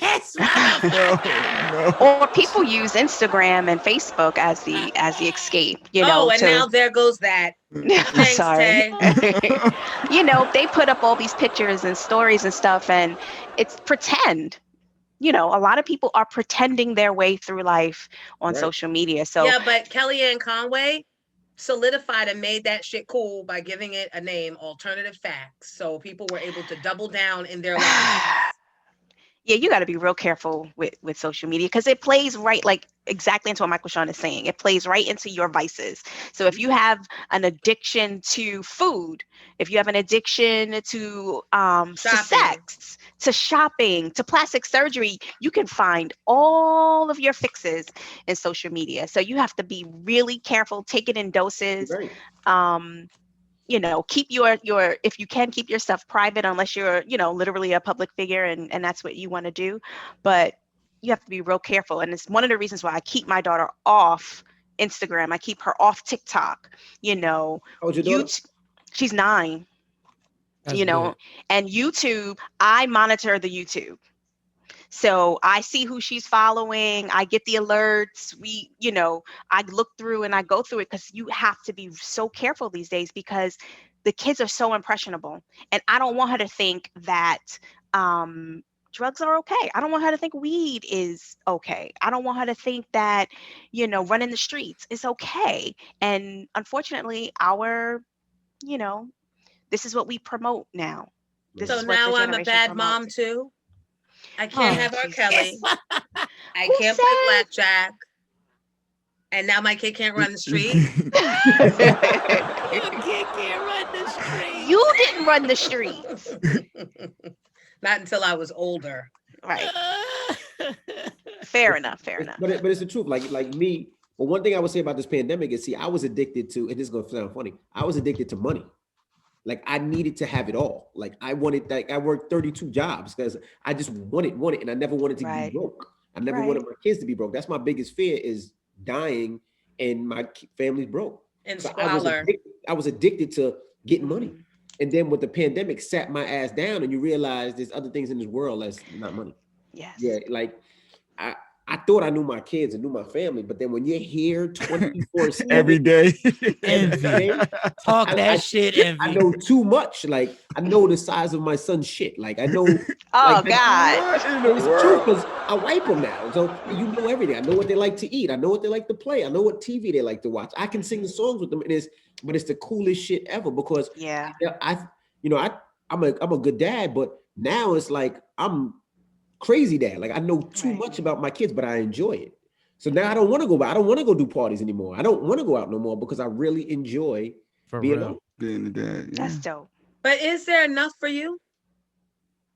No. Or people use Instagram and Facebook as the escape, now there goes that. Thanks, sorry. They put up all these pictures and stories and stuff, and it's pretend. A lot of people are pretending their way through life on social media. So yeah, but Kellyanne Conway solidified and made that shit cool by giving it a name, Alternative Facts. So people were able to double down in their lives. Yeah, you got to be real careful with social media because it plays right, like exactly into what Michael Sean is saying. It plays right into your vices. So if you have an addiction to food, if you have an addiction to sex, to shopping, to plastic surgery, you can find all of your fixes in social media. So you have to be really careful, take it in doses. Right. Keep your if you can keep yourself private, unless you're, literally a public figure and that's what you want to do. But you have to be real careful. And it's one of the reasons why I keep my daughter off Instagram. I keep her off TikTok, How old your daughter? She's 9, That's good. and YouTube, I monitor the YouTube. So I see who she's following. I get the alerts. I look through and I go through it because you have to be so careful these days because the kids are so impressionable. And I don't want her to think that drugs are okay. I don't want her to think weed is okay. I don't want her to think that, running the streets is okay. And unfortunately, this is what we promote now. So now I'm a bad mom too. I can't have R. Kelly. I can't play blackjack. And now my kid can't run the street. Your kid can't run the street. You didn't run the streets. Not until I was older. Right. Fair enough. Fair enough. But it's the truth. Like me. But one thing I would say about this pandemic is, see, I was addicted to, and this is gonna sound funny. I was addicted to money. Like I needed to have it all. Like I worked 32 jobs because I just wanted, and I never wanted to be broke. I never wanted my kids to be broke. That's my biggest fear, is dying and my family's broke. And so squalor. I was addicted to getting money. And then with the pandemic, sat my ass down, and you realize there's other things in this world that's not money. Yes. Yeah, like I thought I knew my kids and knew my family, but then when you're here 24/7 every day, Envy. Talk that shit, Envy. I know too much. Like I know the size of my son's shit. Like I know. Oh like, God. It's true because I wipe them now, so you know everything. I know what they like to eat. I know what they like to play. I know what TV they like to watch. I can sing the songs with them, and it's the coolest shit ever because I'm a good dad, but now it's like I'm crazy dad. Like I know too much about my kids, but I enjoy it. So now I don't want to go back. I don't want to go do parties anymore. I don't want to go out no more because I really enjoy being alone. Being the dad. Yeah. That's dope. But is there enough for you?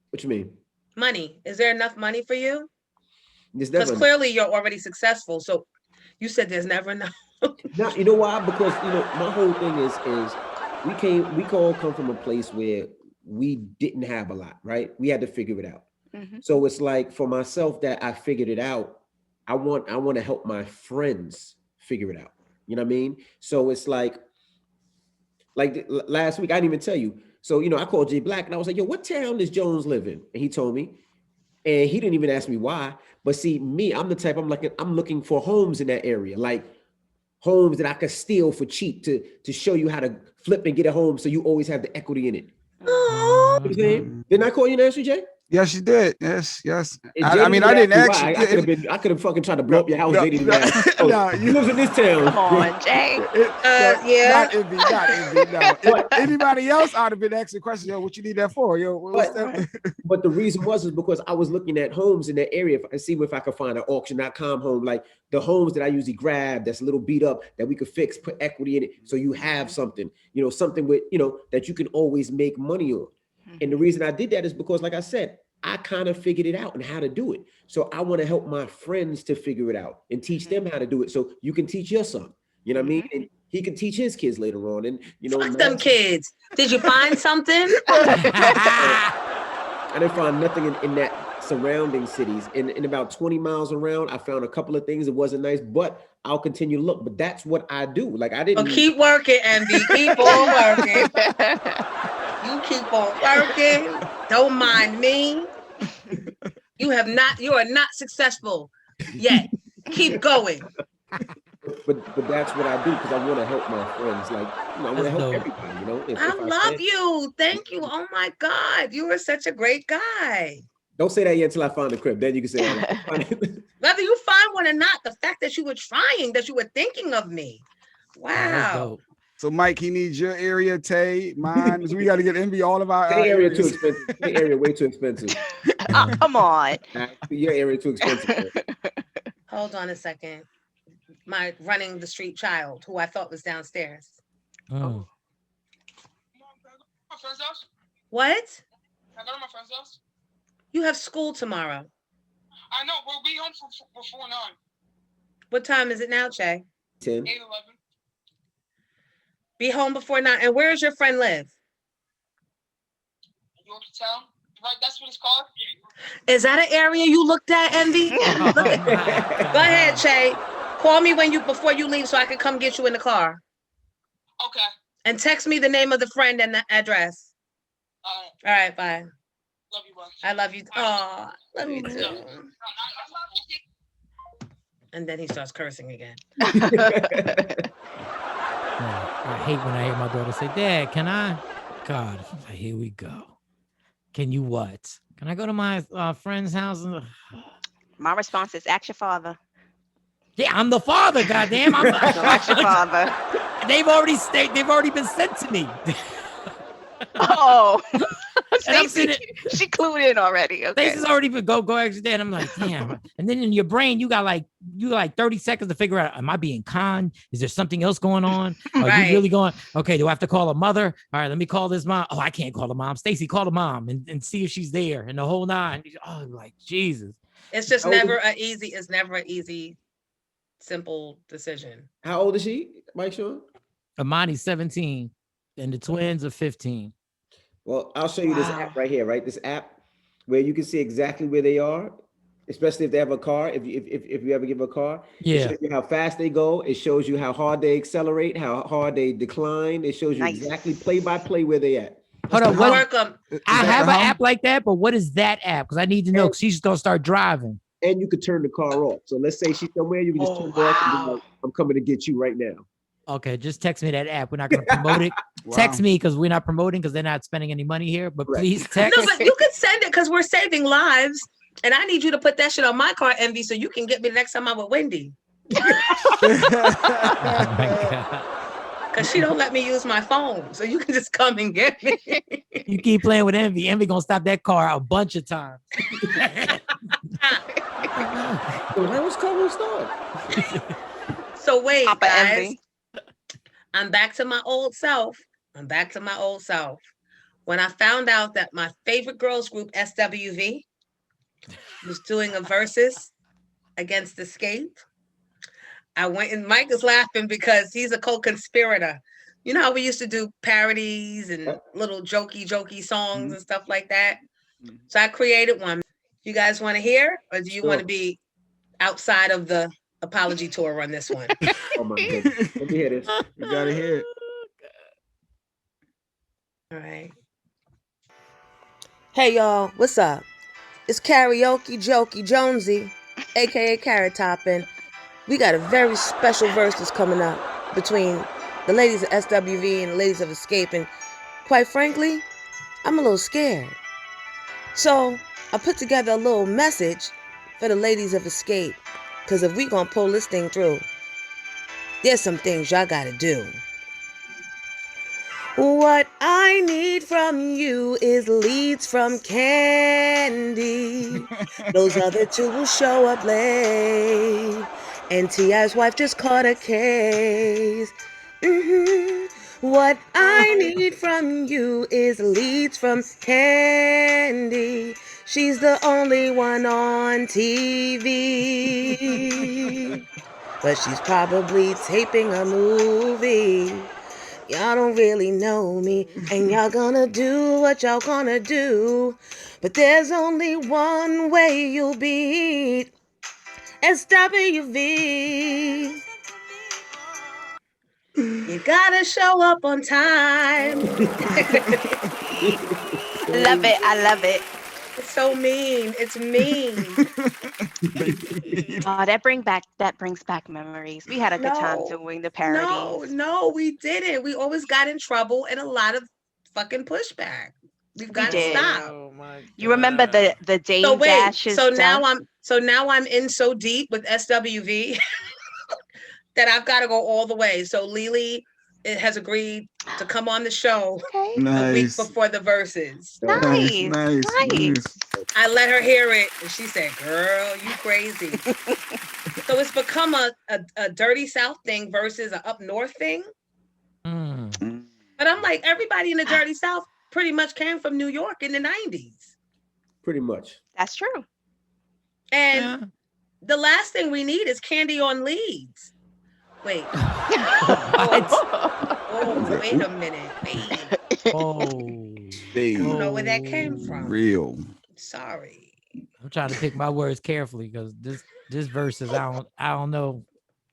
What you mean? Money. Is there enough money for you? Because clearly you're already successful. So you said there's never enough. Now, you know why? Because my whole thing is we all come from a place where we didn't have a lot, right? We had to figure it out. Mm-hmm. So it's like for myself that I figured it out, I want to help my friends figure it out. You know what I mean? So it's like last week, I didn't even tell you. So, I called Jay Black and I was like, yo, what town does Jones live in? And he told me, and he didn't even ask me why. But see, me, I'm the type, I'm looking for homes in that area, like homes that I could steal for cheap to show you how to flip and get a home. So you always have the equity in it. Oh. You know what I'm saying? Didn't I call you and ask you, Jay? Yes, you did. Yes. I mean, I didn't ask you. I could have fucking tried to blow up your house. They didn't ask. You live in this town. Come on, Jay. Not envy. No. Anybody else, I'd have been asking questions. Yo, what you need that for? Yo, what's that? But the reason was because I was looking at homes in that area and see if I could find an auction.com home, like the homes that I usually grab that's a little beat up that we could fix, put equity in it, so you have something, something with, that you can always make money on. And the reason I did that is because, like I said, I kind of figured it out and how to do it. So I want to help my friends to figure it out and teach them how to do it. So you can teach your son, you know what I mean? And he can teach his kids later on. And, fuck them kids. Did you find something? I didn't find nothing in that surrounding cities. In about 20 miles around, I found a couple of things that wasn't nice, but I'll continue to look. But that's what I do. Like I didn't. Well, keep working, Envy. Keep on working. You keep on working. Don't mind me. You are not successful yet. Keep going. But that's what I do because I want to help my friends. Like I want to help everybody. I love you. Thank you. Oh my God, you are such a great guy. Don't say that yet until I find the crib. Then you can say whether you find one or not. The fact that you were trying, that you were thinking of me. Wow. So Mike, he needs your area, Tay, mine. So we got to get Envy all of our area too expensive. Your area way too expensive. Come on. Your area too expensive. Hold on a second. My running the street child, who I thought was downstairs. Oh. My friend's house? What? I go to my friend's house. You have school tomorrow. I know. We'll be home before 9. What time is it now, Che? 10. 8:11. Be home before 9. And where does your friend live? Yorktown. Right, that's what it's called. Is that an area you looked at, Envy? Go ahead, Che. Call me before you leave so I can come get you in the car. Okay. And text me the name of the friend and the address. All right, bye. Love you, bro. I love you. Oh, love you too. And then he starts cursing again. I hate when I hear my daughter say, Dad, can I? God, here we go. Can you what? Can I go to my friend's house? My response is, ask your father. Yeah, I'm the father, goddamn. Ask your father. They've already been sent to me. Oh. Stacey, she clued in already. Okay. Stacey's already been go ask your dad. I'm like, damn. And then in your brain, you got like 30 seconds to figure out, am I being conned? Is there something else going on? Are you really going, okay, do I have to call a mother? All right, let me call this mom. Oh, I can't call the mom. Stacey, call the mom and see if she's there and the whole nine. Oh, like, Jesus. It's just How old never an easy. It's never an easy, simple decision. How old is she, Mike Sean? Amani's 17 and the twins are 15. Well, I'll show you this Wow. app right here, right? This app where you can see exactly where they are, especially if they have a car. If you ever give a car, it Yeah. shows you how fast they go. It shows you how hard they accelerate, how hard they decline. It shows you Nice. exactly play by play where they at. Hold on, the what? Work 'em. I have the an hum? app like that, but what is that app? Because I need to know because she's gonna start driving. And you could turn the car off. So let's say she's somewhere, you can just Oh, turn it off and be wow. like, I'm coming to get you right now. Okay, just text me that app. We're not gonna promote it. Wow. Text me because we're not promoting because they're not spending any money here. But Correct. please text. No, but you can send it because we're saving lives. And I need you to put that shit on my car, Envy, so you can get me the next time I'm with Wendy. Oh my God. Because she don't let me use my phone. So you can just come and get me. You keep playing with Envy. Envy gonna stop that car a bunch of times. So how was car will start? So wait, Papa guys. Envy. I'm back to my old self. When I found out that my favorite girls group, SWV, was doing a versus against Escape, I went, and Mike is laughing because he's a co-conspirator. You know how we used to do parodies and little jokey songs and stuff like that? So I created one. You guys want to hear, or do you want to be outside of the apology tour on this one? Oh my goodness. Let me hear this. You gotta hear it. All right. Hey y'all, what's up? It's Karaoke Jokey Jonesy, aka Carrot Toppin'. We got a very special versus coming up between the ladies of SWV and the ladies of Escape, and quite frankly, I'm a little scared. So I put together a little message for the ladies of Escape, because if we gonna pull this thing through, there's some things y'all gotta do. What I need from you is leads from Candy. Those other two will show up late. And T.I.'s wife just caught a case. What I need from you is leads from Candy. She's the only one on TV. But she's probably taping a movie. Y'all don't really know me, and y'all gonna do what y'all gonna do. But there's only one way you'll beat SWV. You gotta show up on time. Love it. I love it. It's so mean. It's mean. Oh, that brings back memories. We had a good time No. doing the parodies. No, we didn't. We always got in trouble and a lot of fucking pushback. We've got to did. stop. Oh my You remember the Dame So wait, Dashes? so now I'm in so deep with SWV that I've got to go all the way. So Lily has agreed to come on the show Okay. a week Nice. before the verses. Nice. I let her hear it, and she said, "Girl, you crazy." So it's become a dirty South thing versus a up north thing. Mm. But I'm like, everybody in the dirty South pretty much came from New York in the 90s. Pretty much. That's true. And the last thing we need is Candy on leads. Wait. Oh, wait a minute. Wait. Oh, They I don't know where that came from. real. Sorry. I'm trying to pick my words carefully because this versus I don't know.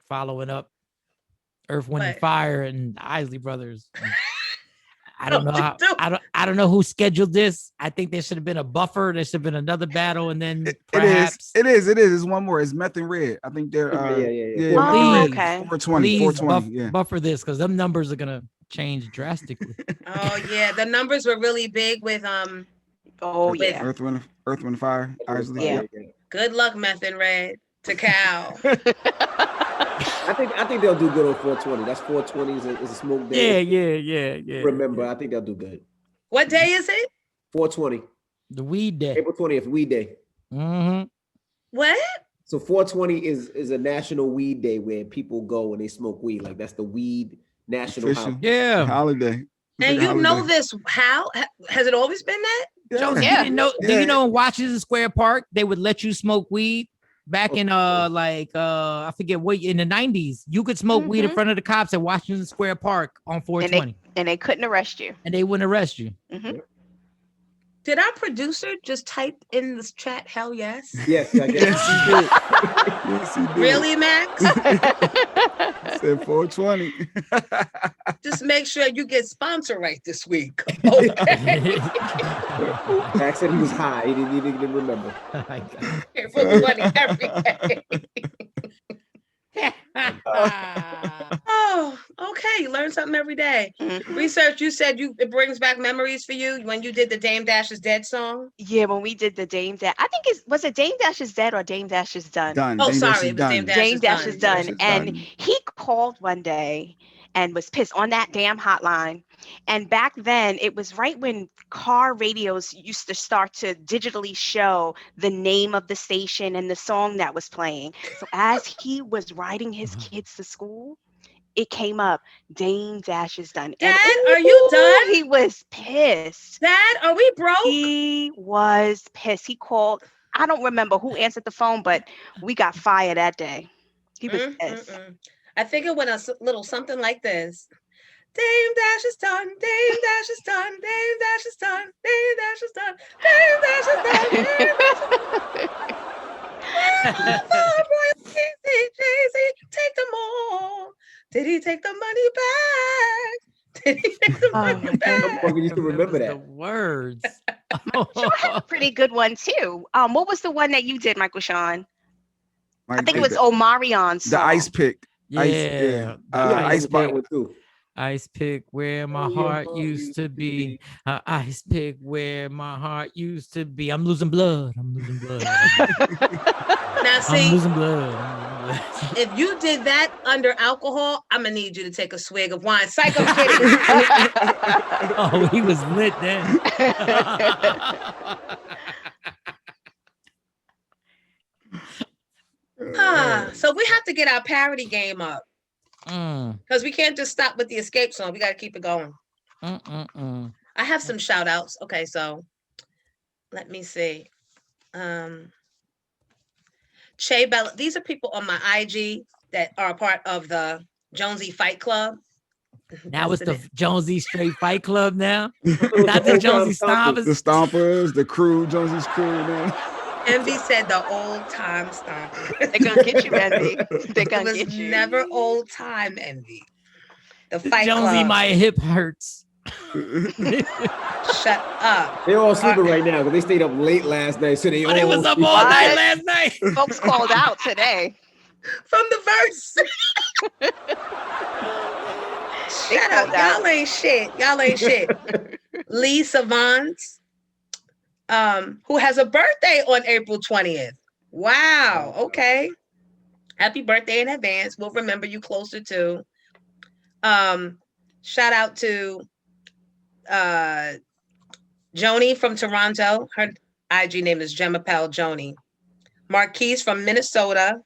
Following up Earth, Wind, and What? Fire and Isley Brothers. I don't know Don't how, you do- I don't know who scheduled this. I think there should have been a buffer. There should have been another battle, and then It perhaps is. It's one more. It's Meth and Red. I think they're Yeah. Meth and Oh, Red, okay. 420. please 420. Yeah. buffer this because them numbers are gonna change drastically. Oh yeah, the numbers were really big with Oh With- yeah. Earth, Wind, Fire. Isley. Yeah. Good Luck, Meth and Red to Cal. I think they'll do good on 420. That's 420 is a smoke day. Yeah. Remember, I think they'll do good. What day is it? 420. The weed day. April 20th, weed day. Mm-hmm. What? So 420 is a national weed day where people go and they smoke weed. Like that's the weed national Official. holiday. Yeah. Holiday. It's And like a you know holiday. this? How has it always been that? Josie, Yeah. you didn't know? Do Yeah. you know in Washington Square Park they would let you smoke weed back in I forget what, in the 90s? You could smoke weed in front of the cops at Washington Square Park on 420, And they couldn't arrest you. and they wouldn't arrest you. Mhm. Did our producer just type in this chat? Hell yes. Yes, I guess. Yes, he did. Yes, he did. Really, Max? Said 420. Just make sure you get sponsor right this week. Okay. Max said he was high. He didn't remember. For money every day. Oh, okay. You learn something every day. Mhm. Research, you said it brings back memories for you when you did the Dame Dash is Dead song. Yeah, when we did the Dame Dash, I think was it Dame Dash is Dead or Dame Dash is Done? Done. Oh, Dame sorry, Dash is it was Dame done. Dash Dame is Dash done. is done. Dash is And done. he called one day and was pissed on that damn hotline. And back then, it was right when car radios used to start to digitally show the name of the station and the song that was playing. So as he was riding his kids to school, it came up, Dame Dash is done. Dad, and, are you done? He was pissed. Dad, are we broke? He was pissed. He called. I don't remember who answered the phone, but we got fired that day. He was pissed. I think it went a little something like this. Dame Dash is done. Dame Dash is done. Dame Dash is done. Dame Dash is done. Dame Dash is done. Dame Dash is done. Jay-Z, take them all. Did he take the money back? Did he take the money my back? Motherfucker used to remember The that. words. Sure had a pretty good one too. What was the one that you did, Michael Sean? I think it was Omarion's the song. ice pick. Yeah. Ice, yeah. I Ice that pick. one too. Ice pick where my heart used to be. Ice pick where my heart used to be. I'm losing blood. I'm losing blood. Now I'm see, losing blood. if you did that under alcohol, I'm gonna need you to take a swig of wine. Psycho Kitty. Oh, he was lit then. So we have to get our parody game up because we can't just stop with the escape song. We got to keep it going. I have some shout outs. Okay, so let me see. Che Bella, these are people on my IG that are a part of the Jonesy Fight Club. Now it's the Jonesy Straight Fight Club now. Not the Jonesy Stompers. The Stompers, the crew, Jonesy's crew now. Envy said the old time Stompers. They're gonna get you, Envy. They're It gonna was get you. never old time Envy. The Fight Jonesy, Club. my hip hurts. Shut up. They're all sleeping right now because they stayed up late last night. So they But it was up all What? night last night. Folks called out today. From the verse. Shut up. called out. Y'all ain't shit. Y'all ain't shit. Lee Savant, who has a birthday on April 20th. Wow. Okay. Happy birthday in advance. We'll remember you closer to. Shout out to Joni from Toronto. Her IG name is Gemma Pal Joni. Marquise from Minnesota.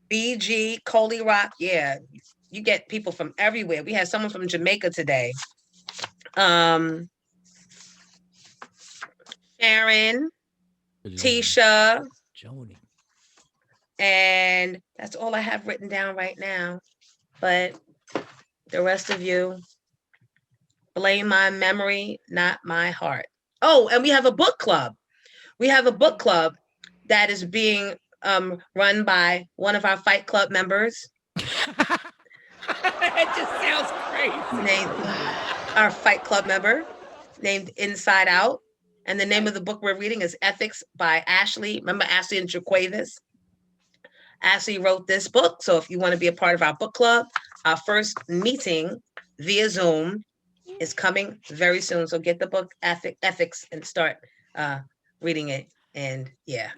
BG, Coley Rock. Yeah, you get people from everywhere. We had someone from Jamaica today. Sharon, Tisha, Joni. and that's all I have written down right now. But the rest of you, blame my memory, not my heart. Oh, and we have a book club. We have a book club that is being run by one of our Fight Club members. It just sounds crazy. Named our Fight Club member named Inside Out. And the name of the book we're reading is Ethics by Ashley. Remember Ashley and Jaquavis? Ashley wrote this book. So if you want to be a part of our book club, our first meeting via Zoom is coming very soon. So get the book Ethics and start reading it. And yeah.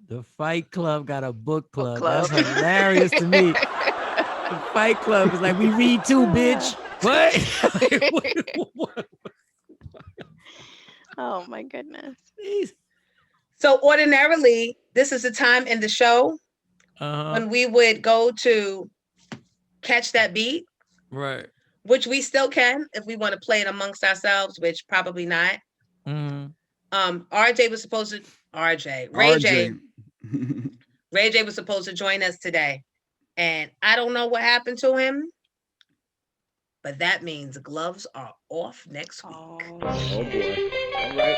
The Fight Club got a book club. club. That's hilarious to me. The Fight Club is like, we read too, bitch. What? Oh my goodness. So ordinarily, this is a time in the show when we would go to catch that beat, Right. which we still can if we want to play it amongst ourselves, which probably not. RJ was supposed to Ray J was supposed to join us today, and I don't know what happened to him, but that means gloves are off next week. Oh, Oh boy. All right.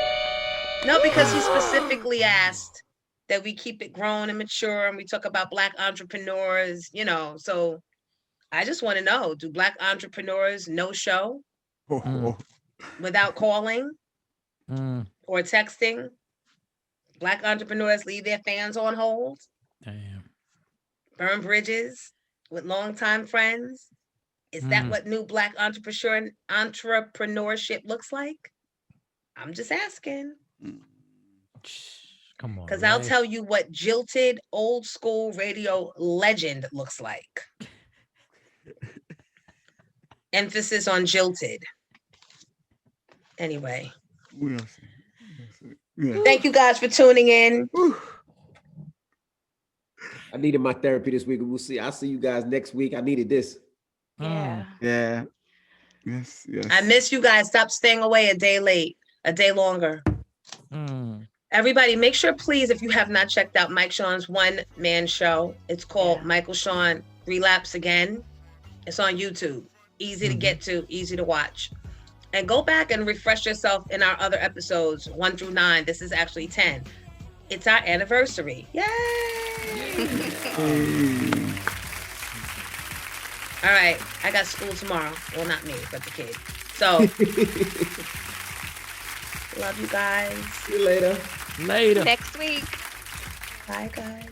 No, because he specifically asked that we keep it grown and mature, and we talk about Black entrepreneurs, you know. So I just want to know, do Black entrepreneurs no show without calling or texting? Black entrepreneurs leave their fans on hold, Damn. burn bridges with longtime friends. Is that what new Black entrepreneurship looks like? I'm just asking. Come on. Because I'll tell you what jilted old school radio legend looks like. Emphasis on jilted. Anyway. We'll see. Yeah. Thank you guys for tuning in. I needed my therapy this week. We'll see. I'll see you guys next week. I needed this. yeah. Yeah. Yes. I miss you guys. Stop staying away a day late, a day longer. Everybody, make sure, please, if you have not checked out Mike Sean's one-man show, it's called Michael Sean Relapse Again. It's on YouTube. Easy to get to, easy to watch. And go back and refresh yourself in our other episodes, 1 through 9. This is actually 10. It's our anniversary. Yay! All right, I got school tomorrow. Well, not me, but the kid. So, love you guys. See you later. Later. Next week. Bye, guys.